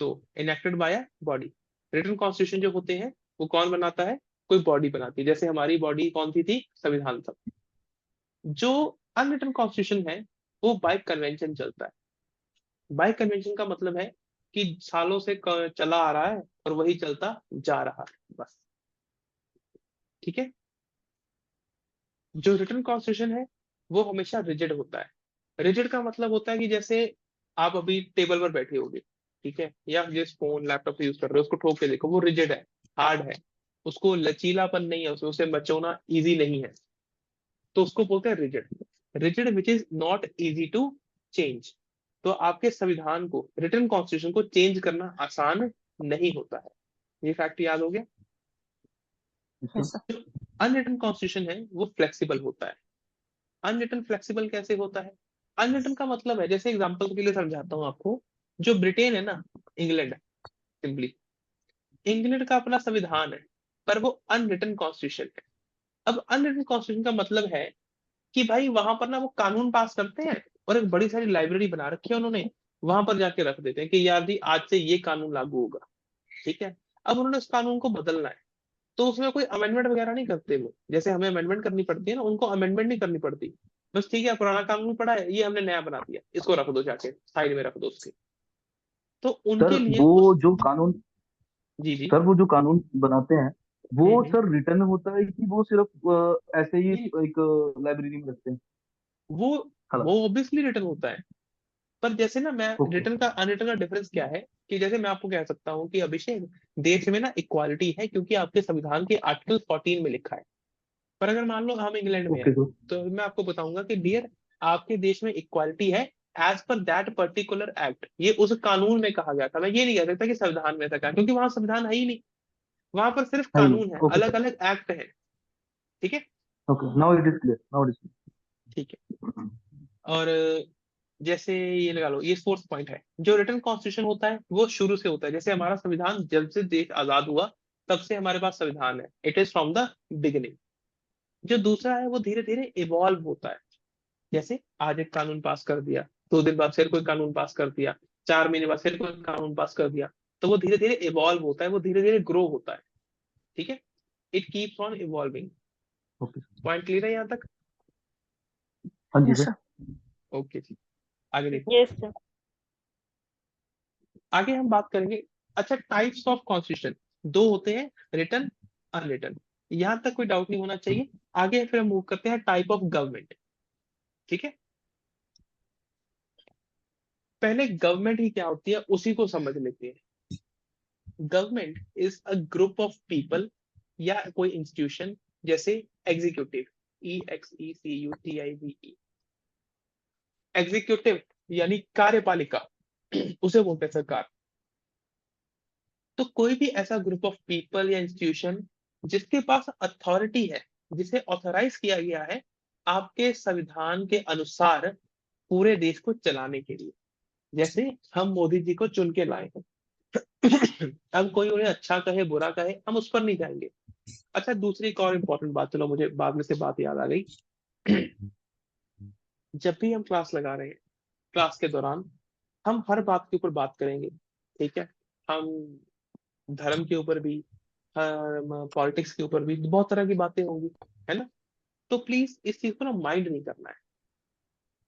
S1: तो enacted by body. Written constitution जो होते हैं वो कौन बनाता है? कोई बॉडी बनाती है। जैसे हमारी बॉडी कौन सी थी? संविधान था। जो अनरिटन कॉन्स्टिट्यूशन है वो बाय कन्वेंशन चलता है। बाय कन्वेंशन का मतलब है कि सालों से चला आ रहा है और वही चलता जा रहा है, बस। ठीक है, जो रिटन कॉन्स्टिट्यूशन है वो हमेशा रिजिड होता है। रिजिड का मतलब होता है कि जैसे आप अभी टेबल पर बैठे होगे, ठीक है, या जिस फोन लैपटॉप यूज कर रहे हो उसको ठोक के देखो, वो रिजिड है, हार्ड है, उसको लचीलापन नहीं है, उसे मचोना इजी नहीं है, तो उसको बोलते हैं rigid. Rigid which is not easy to change. तो आपके संविधान को, रिटन कॉन्स्टिट्यूशन को चेंज करना आसान नहीं होता है। ये फैक्ट याद हो गया।
S3: Yes sir.
S1: जो अनरिटन कॉन्स्टिट्यूशन है वो फ्लेक्सिबल होता है। अनरिटन फ्लेक्सिबल कैसे होता है? अनरिटन का मतलब है, जैसे एग्जांपल के लिए समझाता हूं आपको, जो ब्रिटेन है ना, इंग्लैंड, सिंपली इंग्लैंड का अपना संविधान है, पर वो अनरिटन कॉन्स्टिट्यूशन है। अब अनरिटन कॉन्स्टिट्यूशन का मतलब है कि भाई वहां पर ना वो कानून पास करते हैं और एक बड़ी सारी लाइब्रेरी बना रखी है उन्होंने, वहां पर जाके रख देते हैं कि यार जी आज से ये कानून लागू होगा। ठीक है, अब उन्होंने उस कानून को बदलना है, तो उसमें कोई अमेंडमेंट वगैरह नहीं करते वो, जैसे हमें अमेंडमेंट करनी पड़ती है ना, उनको अमेंडमेंट नहीं करनी पड़ती। बस ठीक है, पुराना कानून पड़ा है, ये हमने नया बना दिया, इसको रख दो, जाके साइड में रख दो उसके। तो
S2: सर
S1: उनके लिए
S2: वो
S1: उस,
S2: जो कानून
S1: जी जी,
S2: सर वो जो कानून बनाते हैं वो
S1: हम्म,
S2: सर रिटर्न होता है कि वो सिर्फ ऐसे ही
S1: ये
S2: एक लाइब्रेरी में रखते हैं?
S1: वो
S2: हेलो।
S1: वो ऑब्वियसली रिटर्न होता है। पर जैसे ना, मैं
S2: ओके।
S1: रिटर्न का अनरिटर्न का डिफरेंस क्या है, कि जैसे मैं आपको कह सकता हूँ कि अभिषेक, देश में ना इक्वालिटी है क्योंकि आपके संविधान के आर्टिकल 14 में लिखा है। पर अगर मान लो हम इंग्लैंड में
S2: ओके
S1: हैं,
S2: सर।
S1: तो मैं आपको बताऊंगा कि डियर, आपके देश में इक्वालिटी है as per that particular act. ये उस कानून में कहा गया था, मैं ये नहीं कह सकता कि संविधान में था कहा, क्योंकि वहां संविधान है ही नहीं, वहां पर सिर्फ
S2: नहीं नहीं।
S1: कानून है,
S2: ओके
S1: अलग
S2: सर।
S1: अलग एक्ट है। ठीक है,
S2: okay, now it is clear, now it is
S1: ठीक है।
S2: क्लियर।
S1: और जैसे ये लगा लो, ये फोर्थ पॉइंट है, जो रिटन कॉन्स्टिट्यूशन होता है वो शुरू से होता है। जैसे हमारा संविधान जब से देश आजाद हुआ तब से हमारे पास संविधान है, it is from the beginning. जो दूसरा है वो धीरे धीरे इवॉल्व होता है। जैसे आज एक कानून पास कर दिया, 2 दिन बाद फिर कोई कानून पास कर दिया, 4 महीने बाद फिर कोई कानून पास कर दिया, तो वो धीरे धीरे इवॉल्व होता है, वो धीरे धीरे ग्रो होता है। ठीक है, it keeps on evolving.
S2: Okay sir.
S1: Point clear है यहाँ तक?
S2: हाँ जी
S3: यस
S2: सर।
S3: सर।
S1: ओके जी, आगे देखो।
S4: Yes, sir.
S1: आगे हम बात करेंगे। अच्छा, टाइप्स ऑफ कॉन्स्टिट्यूशन दो होते हैं, रिटन, अनरिटन। यहां तक कोई डाउट नहीं होना चाहिए। आगे फिर हम मूव करते हैं टाइप ऑफ गवर्नमेंट। ठीक है, पहले गवर्नमेंट ही क्या होती है उसी को समझ लेते हैं। Government is a group of people या कोई इंस्टीट्यूशन, जैसे एग्जीक्यूटिव, EXECUTIVE, एग्जीक्यूटिव यानी कार्यपालिका, उसे बोलते हैं सरकार। तो कोई भी ऐसा ग्रुप ऑफ पीपल या इंस्टीट्यूशन जिसके पास अथॉरिटी है, जिसे ऑथराइज किया गया है आपके संविधान के अनुसार पूरे देश को चलाने के लिए। जैसे हम मोदी जी को चुन के लाए हैं। अब कोई उन्हें अच्छा कहे बुरा कहे, हम उस पर नहीं जाएंगे। अच्छा, दूसरी एक और इम्पोर्टेंट बात, चलो मुझे बाद में से बात याद आ गई। जब भी हम क्लास लगा रहे हैं, क्लास के दौरान हम हर बात के ऊपर बात करेंगे। ठीक है, हम धर्म के ऊपर भी, पॉलिटिक्स के ऊपर भी, बहुत तरह की बातें होंगी, है ना? तो प्लीज इस चीज को ना माइंड नहीं करना है।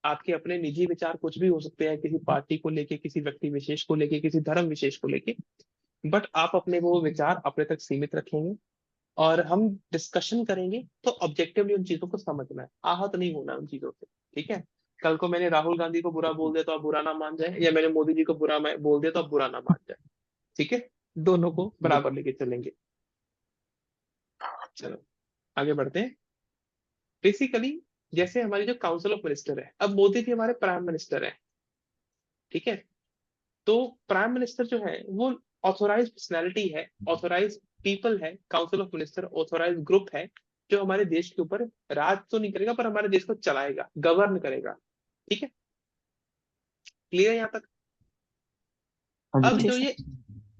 S1: आपके अपने निजी विचार कुछ भी हो सकते हैं, किसी पार्टी को लेके, किसी व्यक्ति विशेष को लेके, किसी धर्म विशेष को लेके, बट आप अपने वो विचार अपने तक सीमित रखेंगे और हम डिस्कशन करेंगे तो ऑब्जेक्टिवली उन चीजों को समझना है, आहत नहीं होना है उन चीजों से। ठीक है, कल को मैंने राहुल गांधी को बुरा बोल दिया तो आप बुरा ना मान जाए, या मैंने मोदी जी को बुरा बोल दिया तो आप बुरा ना मान जाए। ठीक है, दोनों को बराबर लेके चलेंगे। चलो आगे बढ़ते हैं। बेसिकली जैसे हमारी जो काउंसिल ऑफ मिनिस्टर है, अब मोदी जी हमारे प्राइम मिनिस्टर है। ठीक है, तो प्राइम मिनिस्टर जो है वो ऑथोराइज पर्सनैलिटी है, ऑथोराइज पीपल है, council of minister authorise group है जो हमारे देश के ऊपर राज तो नहीं करेगा पर हमारे देश को चलाएगा, गवर्न करेगा। ठीक है, क्लियर है यहाँ तक?
S2: हाँ जी
S1: अब
S3: जी
S1: जो
S3: सर।
S1: ये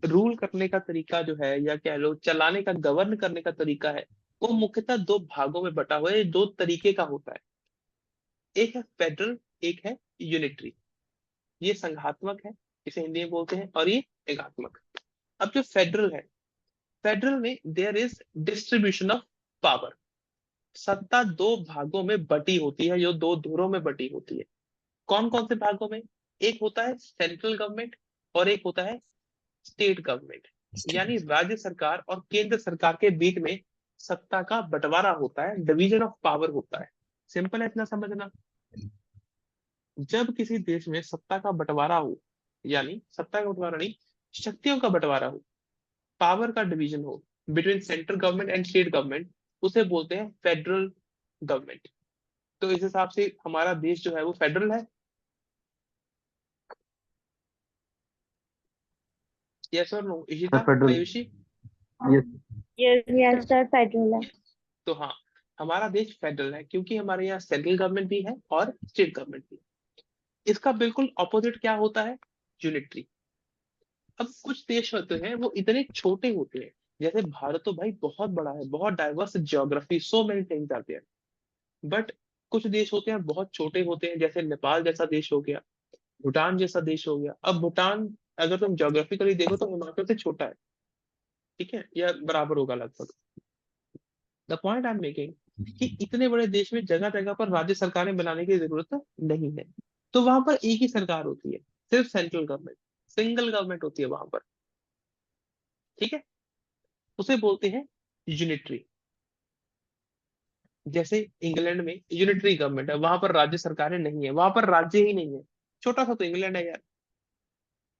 S1: रूल करने का तरीका जो है, या कह लो चलाने का, गवर्न करने का तरीका है, वो मुख्यतः दो भागों में बटा हुआ है, दो तरीके का होता है। एक है फेडरल, एक है यूनिटरी। ये संघात्मक है, इसे हिंदी में बोलते हैं, और ये एकात्मक। अब जो फेडरल है, फेडरल में there is distribution of power. सत्ता दो भागों में बटी होती है, जो दो धुरों में बटी होती है। कौन कौन से भागों में? एक होता है सेंट्रल गवर्नमेंट और एक होता है स्टेट गवर्नमेंट, यानी राज्य सरकार और केंद्र सरकार के बीच में सत्ता का बंटवारा होता है, डिवीजन ऑफ पावर होता है। सिंपल है इतना समझना। जब किसी देश में सत्ता का बंटवारा हो, यानी सत्ता का बंटवारा नहीं, शक्तियों का बंटवारा हो, पावर का डिवीजन हो between central government and state government, उसे बोलते हैं फेडरल गवर्नमेंट। तो इस हिसाब से हमारा देश जो है वो फेडरल है। यस और no Ishita,
S2: federal.
S1: Ayushi?
S2: Yes.
S4: Yes, sir, federal है।
S1: तो हाँ, हमारा देश फेडरल है क्योंकि हमारे यहाँ सेंट्रल गवर्नमेंट भी है और स्टेट गवर्नमेंट भी है। इसका बिल्कुल ऑपोजिट क्या होता है? यूनिटरी। अब कुछ देश होते हैं वो इतने छोटे होते हैं, जैसे भारत तो भाई बहुत बड़ा है, बहुत diverse geography, so many things आते हैं। बट कुछ देश होते हैं बहुत छोटे होते हैं, जैसे नेपाल जैसा देश हो गया, भूटान जैसा देश हो गया। अब भूटान अगर तुम ज्योग्राफिकली देखो तो हिमाचल से छोटा है, ठीक है, या बराबर होगा लगभग। The point I am making कि इतने बड़े देश में जगह जगह पर राज्य सरकारें बनाने की जरूरत नहीं है। तो वहां पर एक ही सरकार होती है, सिर्फ सेंट्रल गवर्नमेंट, सिंगल गवर्नमेंट होती है वहां पर। ठीक है, उसे बोलते हैं यूनिटरी। जैसे इंग्लैंड में यूनिटरी गवर्नमेंट है, वहां पर राज्य सरकारें नहीं है, वहां पर राज्य ही नहीं है। छोटा सा तो इंग्लैंड है यार।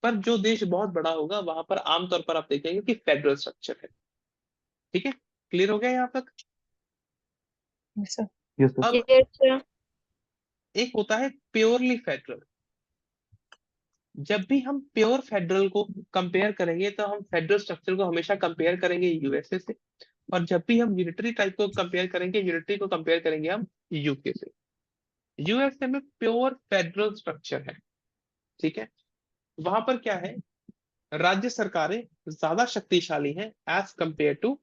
S1: पर जो देश बहुत बड़ा होगा वहां पर आमतौर पर आप देखेंगे कि फेडरल स्ट्रक्चर है। ठीक है, क्लियर हो गया यहाँ तक?
S3: Yes sir.
S2: Yes sir.
S1: अब
S4: Yes, sir.
S1: एक होता है प्योरली फेडरल। जब भी हम प्योर फेडरल को कंपेयर करेंगे तो हम फेडरल स्ट्रक्चर को हमेशा कंपेयर करेंगे यूएसए से, और जब भी हम यूनिटरी टाइप को कंपेयर करेंगे, यूनिटरी को कंपेयर करेंगे हम यूके से। यूएसए में प्योर फेडरल स्ट्रक्चर है। ठीक है, वहां पर क्या है, राज्य सरकारें ज्यादा शक्तिशाली हैं as compare to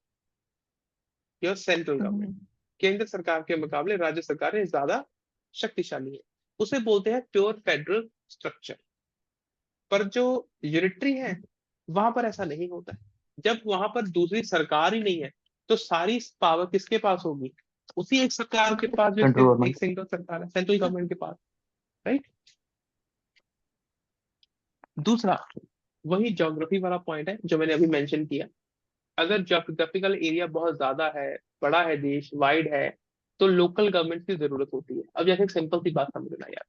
S1: your central government. केंद्र सरकार के मुकाबले राज्य सरकारें ज्यादा शक्तिशाली है, उसे बोलते हैं प्योर फेडरल स्ट्रक्चर। पर जो यूनिटरी है वहां पर ऐसा नहीं होता है। जब वहां पर दूसरी सरकार ही नहीं है तो सारी पावर किसके पास होगी? उसी एक सरकार के पास, जो
S2: सेंट्रल
S1: एक
S2: गवर्नमेंट।
S1: सिंगल सरकार है, सेंट्रल गवर्नमेंट के पास। राइट। दूसरा, वही ज्योग्राफी वाला पॉइंट है जो मैंने अभी मेंशन किया। अगर ज्योग्राफिकल एरिया बहुत ज्यादा है, बड़ा है, देश वाइड है, तो लोकल गवर्नमेंट की जरूरत होती है। अब जैसे एक सिंपल सी बात समझना यार,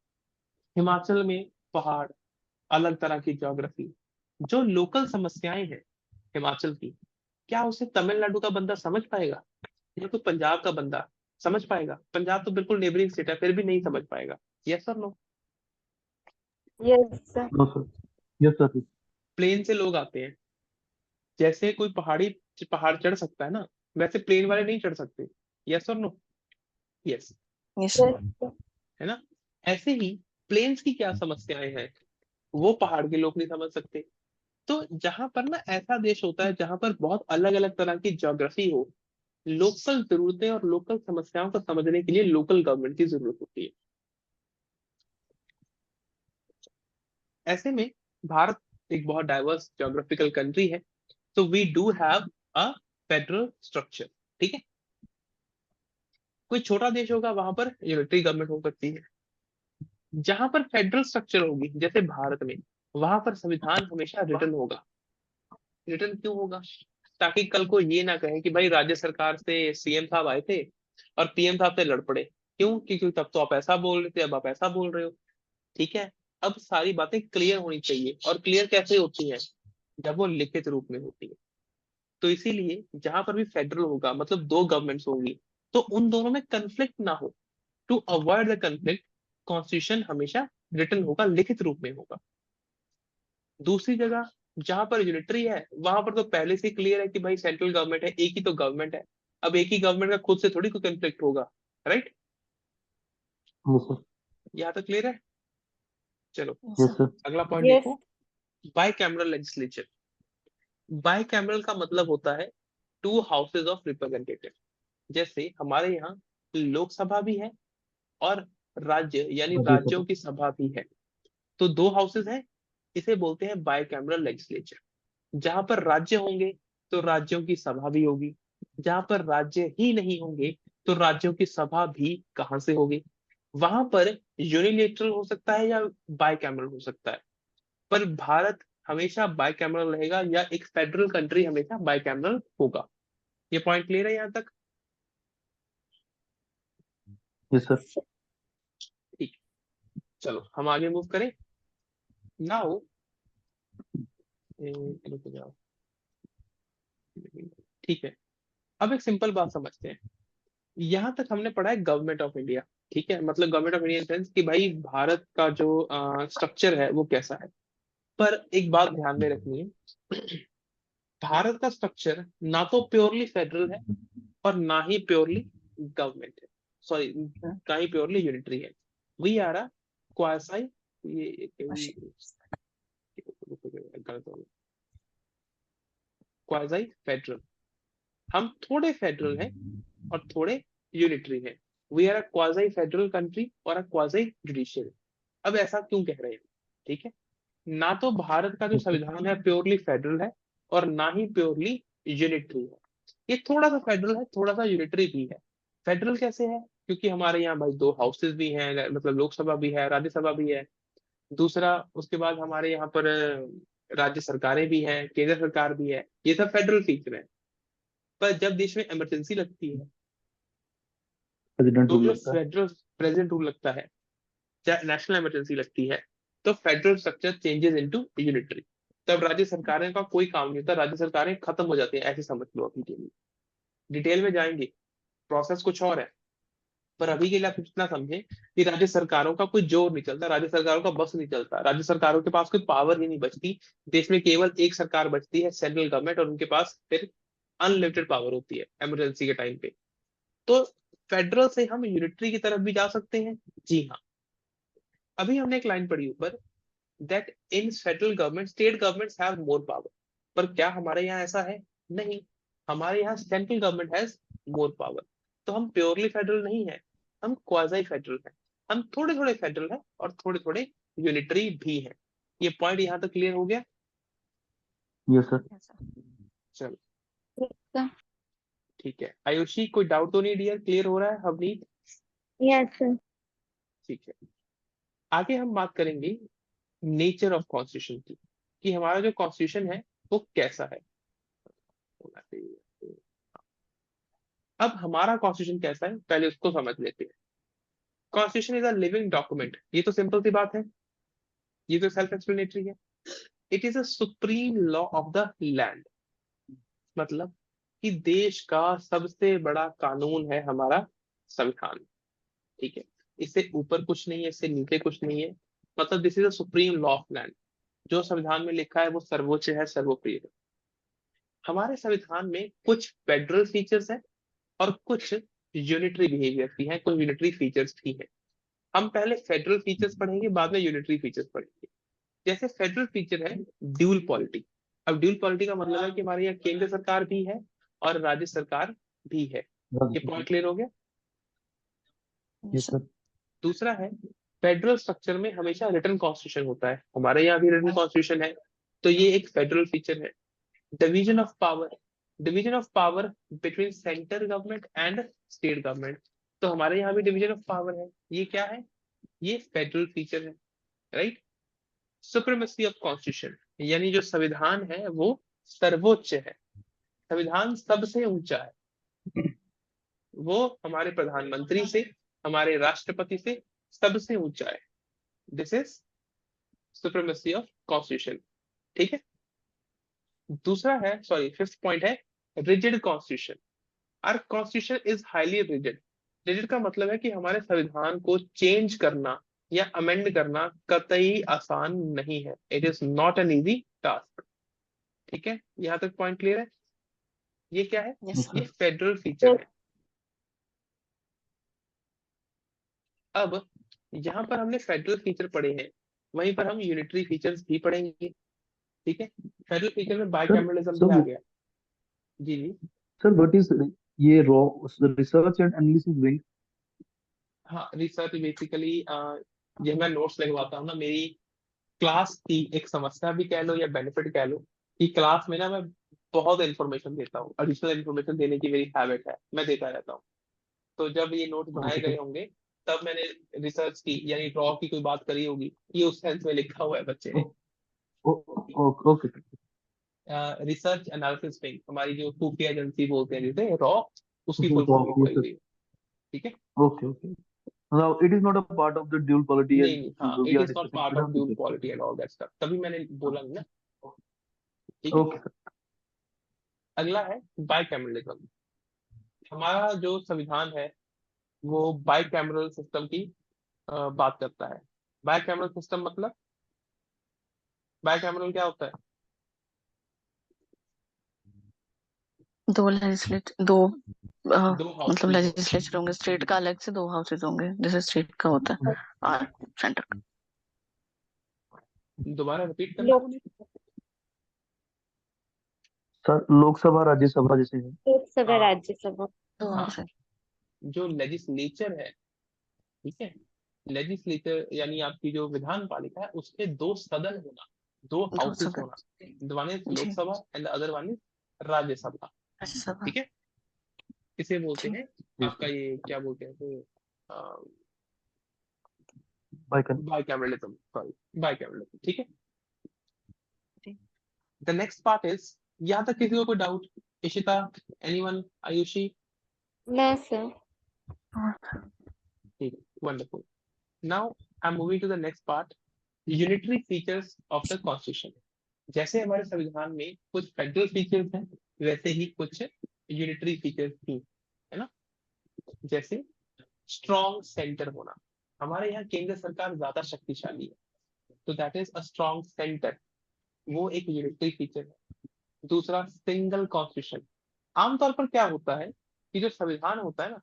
S1: हिमाचल में पहाड़, अलग तरह की ज्योग्राफी, जो लोकल समस्याएं हैं हिमाचल की, क्या उसे तमिलनाडु का बंदा समझ पाएगा, या तो पंजाब का बंदा समझ पाएगा? पंजाब तो बिल्कुल नेबरिंग स्टेट है, फिर भी नहीं समझ पाएगा। यस और no?
S4: Yes, sir.
S2: No sir. Yes sir.
S1: Plane से लोग आते हैं, जैसे कोई पहाड़ चढ़ सकता है ना, वैसे प्लेन वाले नहीं चढ़ सकते। यस और no? Yes,
S3: yes
S4: Yes,
S3: sir.
S4: sir.
S1: है ना? ऐसे ही प्लेन्स की क्या समस्याएं हैं, वो पहाड़ के लोग नहीं समझ सकते। तो जहां पर ना ऐसा देश होता है जहां पर बहुत अलग अलग तरह की ज्योग्राफी हो, लोकल जरूरतें और लोकल समस्याओं को समझने के लिए लोकल गवर्नमेंट की जरूरत होती है। ऐसे में भारत एक बहुत डाइवर्स ज्योग्राफिकल कंट्री है, तो we do have a federal structure. ठीक है, कोई छोटा देश होगा वहां पर यूनिटरी गवर्नमेंट हो सकती है। जहां पर फेडरल स्ट्रक्चर होगी, जैसे भारत में, वहां पर संविधान हमेशा रिटर्न होगा। रिटर्न क्यों होगा? ताकि कल को ये ना कहे कि भाई राज्य सरकार से सीएम साहब आए थे और पीएम साहब से लड़ पड़े। क्यों? क्योंकि तब तो आप ऐसा बोल रहे थे, अब आप ऐसा बोल रहे हो। ठीक है, अब सारी बातें क्लियर होनी चाहिए, और क्लियर कैसे होती हैं? जब वो लिखित रूप में होती है। तो इसीलिए जहां पर भी फेडरल होगा, मतलब दो गवर्नमेंट्स होंगी, तो उन दोनों में कंफ्लिक्ट ना हो, to avoid the conflict, constitution हमेशा रिटर्न होगा, लिखित रूप में होगा। दूसरी जगह जहां पर यूनिटरी है, वहां पर तो पहले से क्लियर है कि भाई सेंट्रल गवर्नमेंट है, एक ही तो गवर्नमेंट है। अब एक ही गवर्नमेंट का खुद से थोड़ी कोई कॉन्फ्लिक्ट होगा, राइट?
S2: Yes sir.
S1: यहाँ तक क्लियर है? चलो
S2: यस सर।
S1: अगला पॉइंट
S4: Yes.
S1: देखो, बाइकैमरल लेजिस्लेचर। बाइकैमरल का मतलब होता है टू हाउसेज ऑफ रिप्रेजेंटेटिव। जैसे हमारे यहाँ लोकसभा भी है और राज्य यानी
S2: राज्यसभा।
S1: राज्यों की सभा भी है, तो दो हाउसेज हैं, इसे बोलते हैं बाइकैमरल लेजिस्लेचर। जहां पर राज्य होंगे तो राज्यों की सभा भी होगी, जहां पर राज्य ही नहीं होंगे तो राज्यों की सभा भी कहां से होगी? वहां पर यूनिलेटरल हो सकता है या बाइकैमरल हो सकता है, पर भारत हमेशा बाइकैमरल रहेगा, या एक फेडरल कंट्री हमेशा बाइकैमरल होगा। ये पॉइंट क्लियर है यहाँ तक?
S2: Yes sir.
S1: ठीक, चलो हम आगे मूव करें। नाउ ठीक है, अब एक सिंपल बात समझते हैं। यहाँ तक हमने पढ़ा है गवर्नमेंट ऑफ इंडिया, ठीक है, मतलब government of India in sense कि भाई भारत का जो स्ट्रक्चर है वो कैसा है। पर एक बात ध्यान में रखनी है, भारत का स्ट्रक्चर ना तो प्योरली फेडरल है और ना ही प्योरली गवर्नमेंट है, सॉरी ना ही प्योरली यूनिटरी है। वी आर अ क्वासी, ये क्वासी फेडरल, हम थोड़े फेडरल हैं और थोड़े यूनिटरी हैं। We are a quasi federal country और अ क्वासी जुडिशियल। अब ऐसा क्यों कह रहे हैं? ठीक है, ना तो भारत का जो संविधान है प्योरली फेडरल है और ना ही प्योरली यूनिटरी है। ये थोड़ा सा फेडरल है, थोड़ा सा यूनिटरी भी है। फेडरल कैसे है? क्योंकि हमारे यहाँ भाई दो हाउसेज भी हैं, मतलब लोकसभा भी है, राज्यसभा भी है। दूसरा उसके बाद हमारे यहाँ पर राज्य सरकारें भी हैं, केंद्र सरकार भी है, ये सब फेडरल फीचर है। पर जब देश में इमरजेंसी लगती है
S2: प्रेसिडेंट
S1: तो
S2: रूल
S1: जो
S2: लगता है।
S1: फेडरल प्रेजेंट रूल लगता है, चाहे नेशनल इमरजेंसी लगती है, तो federal structure changes into unitary. तब राज्य सरकारें का कोई काम नहीं होता, राज्य सरकारें खत्म हो जाती हैं, ऐसे समझ लो। अभी के लिए डिटेल में जाएंगे, प्रोसेस कुछ और है, पर अभी के लिए आप इतना समझें कि राज्य सरकारों का कोई जोर नहीं चलता, राज्य सरकारों का बस नहीं चलता, राज्य सरकारों के पास कोई पावर ही नहीं बचती। देश में केवल एक सरकार बचती है, सेंट्रल गवर्नमेंट, और उनके पास फिर अनलिमिटेड पावर होती है इमरजेंसी के टाइम पे। तो फेडरल से हम यूनिटरी की तरफ भी जा सकते हैं। जी हाँ, अभी हमने एक लाइन पढ़ी ऊपर, that in federal government state governments have more power. पर क्या हमारे यहाँ ऐसा है? नहीं, हमारे यहाँ central government has more power. तो हम प्योरली फेडरल नहीं है, हम क्वाजी फेडरल है। हम थोड़े थोड़े फेडरल है और थोड़े थोड़े यूनिटरी भी है। ये पॉइंट यहाँ तक क्लियर हो गया?
S2: Yes sir.
S1: चलो
S3: Yes.
S1: ठीक है, आयुषी कोई डाउट तो नहीं डियर? क्लियर हो रहा है हवनीत?
S4: Yes, sir.
S1: ठीक है, आगे हम बात करेंगे नेचर ऑफ कॉन्स्टिट्यूशन की, कि हमारा जो कॉन्स्टिट्यूशन है वो कैसा है। अब हमारा कॉन्स्टिट्यूशन कैसा है पहले उसको समझ लेते हैं। Constitution is a living document, ये तो सिंपल सी बात है, ये तो सेल्फ एक्सप्लेनेटरी है। It is a supreme law of the land, मतलब कि देश का सबसे बड़ा कानून है हमारा संविधान। ठीक है, इससे ऊपर कुछ नहीं है, इससे नीचे कुछ नहीं है, मतलब this is a supreme law of land. जो संविधान में लिखा है वो सर्वोच्च है, सर्वोप्रिय है। हमारे संविधान में कुछ फेडरल फीचर्स है और कुछ यूनिटरी बिहेवियर भी है, कुछ यूनिटरी फीचर्स भी है। हम पहले फेडरल फीचर्स पढ़ेंगे, बाद में यूनिटरी फीचर्स पढ़ेंगे। जैसे फेडरल फीचर है ड्यूल पॉलिटी। अब ड्यूल पॉलिटी का मतलब है कि हमारे यहाँ केंद्र सरकार भी है और राज्य सरकार भी है। ये पॉइंट क्लियर हो गया?
S2: Yes sir.
S1: दूसरा है, फेडरल स्ट्रक्चर में हमेशा रिटन कॉन्स्टिट्यूशन होता है, हमारे यहाँ भी रिटन कॉन्स्टिट्यूशन है, तो ये एक फेडरल फीचर है। Division of power, division of power between central government and state government, तो हमारे यहाँ भी डिवीजन ऑफ पावर है, ये क्या है? ये फेडरल फीचर है, राइट? सुप्रीमेसी ऑफ कॉन्स्टिट्यूशन, यानी जो संविधान है वो सर्वोच्च है, संविधान सबसे ऊंचा है, वो हमारे प्रधानमंत्री से, हमारे राष्ट्रपति से सबसे ऊंचा है। This is supremacy of constitution. ठीक है, दूसरा है, सॉरी फिफ्थ पॉइंट है rigid constitution. Our constitution is highly rigid. Rigid का मतलब है कि हमारे संविधान को चेंज करना या अमेंड करना कतई आसान नहीं है, it is not an easy task. ठीक है, यहाँ तक पॉइंट क्लियर है? ये क्या है?
S3: यस
S1: ये
S3: सर।
S1: फेडरल फीचर है। अब यहाँ पर हमने फेडरल फीचर पढ़े हैं, वहीं पर हम यूनिटरी फीचर्स भी पढ़ेंगे। ठीक है, फेडरल फीचर में
S2: सर
S1: बाइकैमरलिज्म भी आ
S2: सर
S1: गया। जी जी।
S2: सर व्हाट इज ये raw research and analysis wing?
S1: हाँ, रिसर्च बेसिकली ये मैं नोट्स लगवाता हूँ ना, मेरी क्लास की एक समस्या भी कह लो या बेनिफिट कह लो, कि क्लास में ना मैं बहुत इंफॉर्मेशन देता हूँ, एडिशनल इंफॉर्मेशन देने की मेरी हैबिट है, मैं देता रहता हूँ। तो जब ये नोट्स बनाए
S2: ओके
S1: गए
S2: सर।
S1: होंगे, तब मैंने रिसर्च की यानी ड्रॉ की कोई बात करी होगी, ये उस सेंस में लिखा हुआ है बच्चे ने।
S2: Okay sir.
S1: Research analysis wing, हमारी जो खुफिया एजेंसी बोलते हैं जिसे रॉ, उसकी फुल फॉर्म
S2: यस
S1: लिखवाई
S2: सर।
S1: हुई है। ठीक है।
S2: Okay okay. Now it is not a part of the dual polity as
S1: नहीं नहीं, हाँ,
S2: we
S1: it
S2: are
S1: is not
S2: discussing
S1: part
S2: today.
S1: Of due
S2: okay
S1: quality and all that stuff, तभी मैंने बोला नहीं ना। ठीक है।
S2: Okay sir.
S1: अगला है बाइकैमरलिज्म। हमारा जो संविधान है वो बाइकैमरल सिस्टम की बात करता है। बाइकैमरल सिस्टम मतलब, बाइकैमरल क्या होता है?
S3: दो लेजिस्लेट दो
S1: दो
S3: मतलब
S1: हाउसेज होते
S3: लेजिस्लेचर होंगे, स्टेट का अलग से दो हाउसेज होंगे, जैसे स्टेट का होता है और सेंटर का।
S1: हैं। दोबारा रिपीट करना
S4: लोक
S1: मुझे।
S2: सर लोकसभा राज्यसभा जैसे है।
S4: लोकसभा
S1: हाँ
S4: राज्यसभा।
S3: दो
S1: हाँ,
S3: हाउसेज।
S1: जो लेजिस्लेचर है, ठीक है, लेजिस्लेचर यानी आपकी जो विधान पालिका है, उसके दो सदन होना, दो
S3: दो
S1: हाउसेस
S3: सदन।
S1: होना, वन इज
S3: जी।
S1: Lok Sabha and other one is Rajya Sabha.
S3: Rajya Sabha.
S1: ठीक है, इसे बोलते
S3: जी।
S1: हैं
S2: यस
S1: आपका,
S2: सर।
S1: ये क्या बोलते हैं,
S2: बाइकन।
S1: Bicameralism, sorry, bicameralism. ठीक है।
S3: जी।
S1: द नेक्स्ट पार्ट इज, यहाँ तक किसी को कोई डाउट? इशिता, एनीवन, आयुषी?
S4: ना सर।
S3: और
S1: ठीक है, wonderful. Now I am moving to the next part, unitary features of the constitution. जैसे हमारे संविधान में कुछ फेडरल फीचर्स हैं, वैसे ही कुछ यूनिटरी फीचर्स भी, है ना। जैसे स्ट्रॉन्ग सेंटर होना, हमारे यहाँ केंद्र सरकार ज्यादा शक्तिशाली है, तो that is a strong centre, वो एक यूनिटरी फीचर है। दूसरा, सिंगल कॉन्स्टिट्यूशन। आमतौर पर क्या होता है कि जो संविधान होता है ना,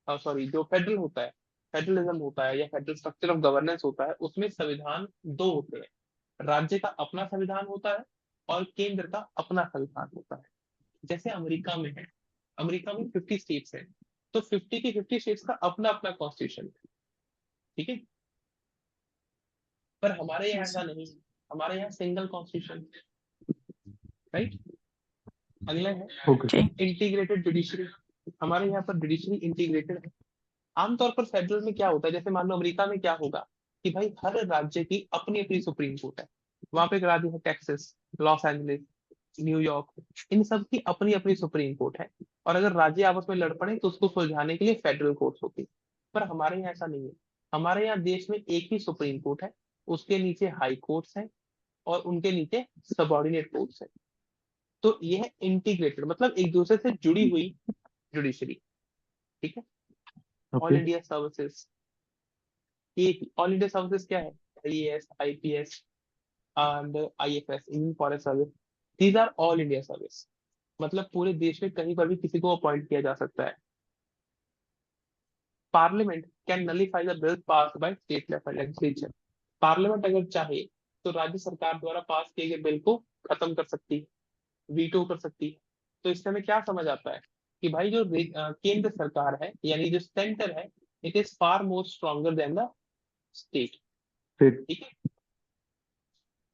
S1: सॉरी, जो फेडरल होता है, फेडरलिज्म होता है या फेडरल स्ट्रक्चर ऑफ गवर्नेंस होता है, उसमें संविधान दो होते हैं, राज्य का अपना संविधान होता है और केंद्र का अपना संविधान होता है। जैसे अमेरिका में है, अमेरिका में 50 स्टेट्स हैं, तो 50 की 50 स्टेट्स का अपना अपना कॉन्स्टिट्यूशन है। ठीक है, पर हमारे यहाँ ऐसा नहीं है, हमारे यहाँ सिंगल कॉन्स्टिट्यूशन, राइट। अगला है
S2: ओके
S3: जी।
S2: सर।
S1: Integrated judiciary. हमारे यहाँ पर जुडिशरी इंटीग्रेटेड है। आमतौर पर फेडरल में क्या होता है, जैसे मान लो अमेरिका में क्या होगा कि भाई हर राज्य की अपनी अपनी सुप्रीम कोर्ट है। वहां पे एक राज्य है टेक्सास, लॉस एंजलिस, न्यूयॉर्क, इन सब की अपनी अपनी सुप्रीम कोर्ट है, और अगर राज्य आपस में लड़ पड़े तो उसको सुलझाने के लिए फेडरल कोर्ट होती है। पर हमारे यहाँ ऐसा नहीं है, हमारे यहाँ देश में एक ही सुप्रीम कोर्ट है, उसके नीचे हाई कोर्ट्स हैं और उनके नीचे सबॉर्डिनेट कोर्ट्स हैं। तो ये है इंटीग्रेटेड, मतलब एक दूसरे से जुड़ी हुई जुडिशरी। ठीक है। All
S2: okay.
S1: इंडिया सर्विसेज, ये ऑल इंडिया सर्विसेज क्या है? IAS, IPS and IFS, Indian forest service, these are all India service, मतलब पूरे देश में कहीं पर भी किसी को अपॉइंट किया जा सकता है। Parliament can nullify the bill pass by state legislature. Parliament अगर चाहे तो राज्य सरकार द्वारा पास किए गए बिल को खत्म कर सकती है, वीटो कर सकती है। तो इससे हमें क्या समझ आता है कि भाई जो केंद्र सरकार है यानी जो सेंटर है, it is far more stronger than the state.
S2: फिर।
S1: ठीक है।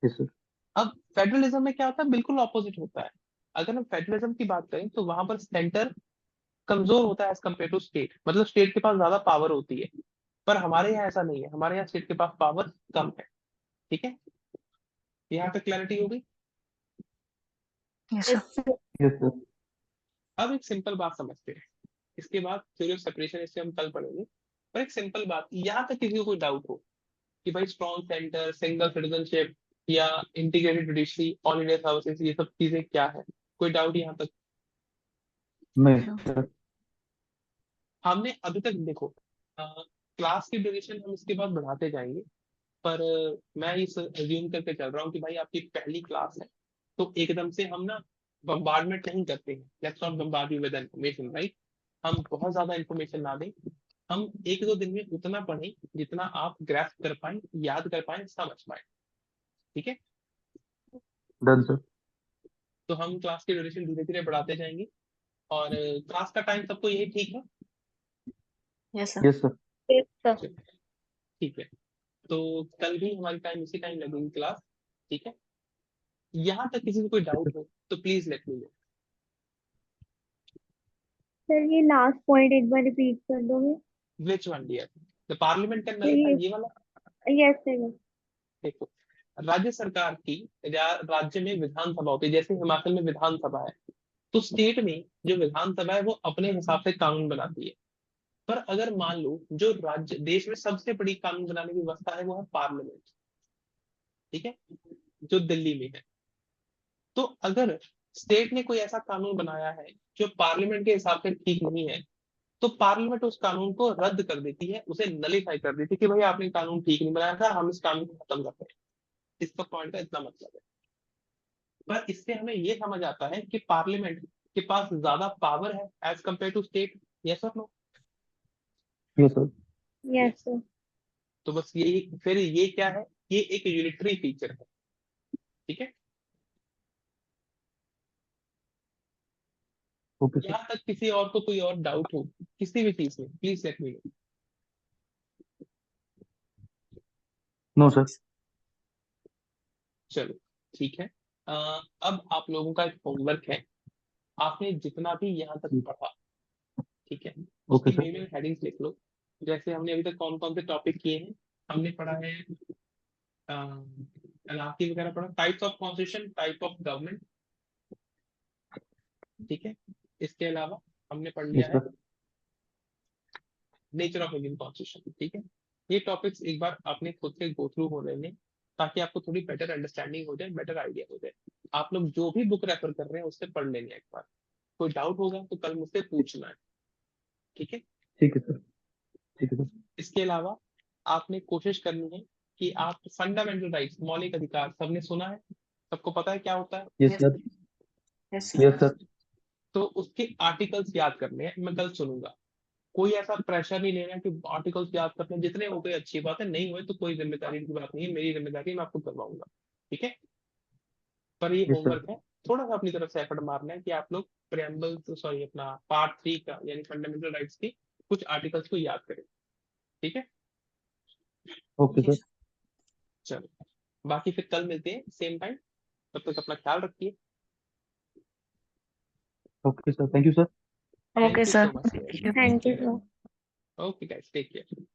S2: Yes sir.
S1: अब फेडरलिज्म में क्या होता है, बिल्कुल ऑपोजिट होता है। अगर हम फेडरलिज्म की बात करें तो वहां पर सेंटर कमजोर होता है एज कम्पेयर टू स्टेट, मतलब स्टेट के पास ज्यादा पावर होती है। पर हमारे यहाँ ऐसा नहीं है, हमारे यहाँ स्टेट के पास पावर कम है। ठीक है, यहाँ पे क्लैरिटी होगी।
S3: Yes
S4: yes
S3: sir.
S4: Sir.
S2: Yes sir.
S1: अब एक सिंपल बात समझते हैं, इसके बाद थ्योरी ऑफ सेपरेशन इससे हम कल पढ़ेंगे। पर एक सिंपल बात, यहाँ तक किसी को कोई डाउट हो कि भाई स्ट्रॉन्ग सेंटर, सिंगल सिटीजनशिप या integrated judiciary, all India services, ये सब चीजें क्या है? कोई डाउट यहाँ तक?
S2: नहीं सर।
S1: हमने अभी तक देखो, क्लास की ड्यूरेशन हम इसके बाद बढ़ाते जाएंगे, पर मैं इस अज्यूम करके चल रहा हूँ कि भाई आपकी पहली क्लास है, तो एकदम से हम ना बम्बार्डमेंट नहीं करते हैं, let's not bombard you with information, right. हम बहुत ज्यादा इन्फॉर्मेशन ना दें, हम 1-2 दिन में उतना पढ़ें जितना आप ग्रास्प कर पाए, याद कर पाए, समझ पाए, ठीक है।
S2: Done sir.
S1: तो हम क्लास की ड्यूरेशन धीरे धीरे बढ़ाते जाएंगे, और क्लास का टाइम सबको यही ठीक है?
S3: Yes sir.
S2: Yes sir.
S4: Yes, sir.
S1: ठीक है, तो कल भी हमारी टाइम इसी टाइम लगेगी क्लास, ठीक है। यहाँ तक किसी को कोई डाउट हो तो please let me know.
S4: Sir ये लास्ट पॉइंट एक बार रिपीट कर दोगे?
S1: Which one dear? The parliament can
S4: to
S1: nullify, ये वाला?
S4: Yes sir.
S1: देखो, राज्य सरकार की राज्य में विधानसभा होती है, जैसे हिमाचल में विधानसभा है, तो स्टेट में जो विधानसभा है वो अपने हिसाब से कानून बनाती है। पर अगर मान लो जो राज्य देश में सबसे बड़ी कानून बनाने की व्यवस्था है वो है पार्लियामेंट, ठीक है, जो दिल्ली में है। तो अगर स्टेट ने कोई ऐसा कानून बनाया है जो पार्लियामेंट के हिसाब से ठीक नहीं है, तो पार्लियामेंट उस कानून को रद्द कर देती है, उसे नलीफाई कर देती है कि भाई आपने कानून ठीक नहीं बनाया था, हम इस कानून को खत्म करते हैं। इसका पॉइंट का इतना मतलब है। पर इससे हमें ये समझ आता है कि पार्लियामेंट के पास ज्यादा पावर है as compare to state, yes और no?
S2: Yes sir.
S4: Yes sir.
S1: तो बस यही, फिर ये क्या है, ये एक यूनिटरी फीचर है, ठीक है।
S2: Okay sir.
S1: यहाँ तक किसी और को कोई और डाउट हो किसी भी चीज में, please let me know.
S2: No sir.
S1: चलो ठीक है। अब आप लोगों का एक होमवर्क है, आपने जितना भी यहाँ तक पढ़ा, ठीक है,
S2: ओके
S1: उसकी
S2: सर।
S1: मेन हेडिंग्स लिख लो। जैसे हमने अभी तक कौन कौन से टॉपिक किए हैं, हमने पढ़ा है एनार्की वगैरह पढ़ा, types of constitution, type of government, ठीक है। इसके अलावा हमने पढ़ लिया
S2: यस
S1: है
S2: sir.
S1: Nature of Indian constitution, ठीक है। ये टॉपिक्स एक बार आपने खुद से गो थ्रू हो लेने, ताकि आपको थोड़ी बेटर अंडरस्टैंडिंग हो जाए, बेटर आइडिया हो जाए। आप लोग जो भी बुक रेफर कर रहे हैं उससे पढ़ लेंगे एक बार। कोई डाउट होगा तो कल मुझसे पूछना है, ठीक है।
S2: ठीक है सर। ठीक है सर।
S1: इसके अलावा आपने कोशिश करनी है कि आप फंडामेंटल राइट्स, मौलिक अधिकार, सबने सुना है, सबको पता है क्या होता है?
S2: Yes sir.
S3: Yes
S2: yes sir.
S1: तो उसके आर्टिकल्स याद करने हैं, मैं कल सुनूंगा। कोई ऐसा प्रेशर नहीं लेना कि आर्टिकल्स याद करने, जितने हो गए अच्छी बात है, नहीं हुए तो कोई जिम्मेदारी की बात नहीं है, मेरी जिम्मेदारी है, मैं आपको करवाऊंगा, ठीक है। पर ये
S2: यस सर।
S1: होमवर्क है, थोड़ा सा अपनी तरफ से एफर्ट मारना है कि आप लोग प्रेम्बल, सॉरी अपना पार्ट 3 का यानी फंडामेंटल राइट्स की कुछ आर्टिकल्स को याद करें, ठीक है।
S2: Okay sir.
S1: चलो, बाकी फिर कल मिलते हैं सेम टाइम, तब तक अपना ख्याल रखिए।
S2: Okay sir. Thank you sir.
S3: Okay
S1: thank you
S3: sir.
S1: So much.
S4: Thank you sir.
S1: Okay guys, take care.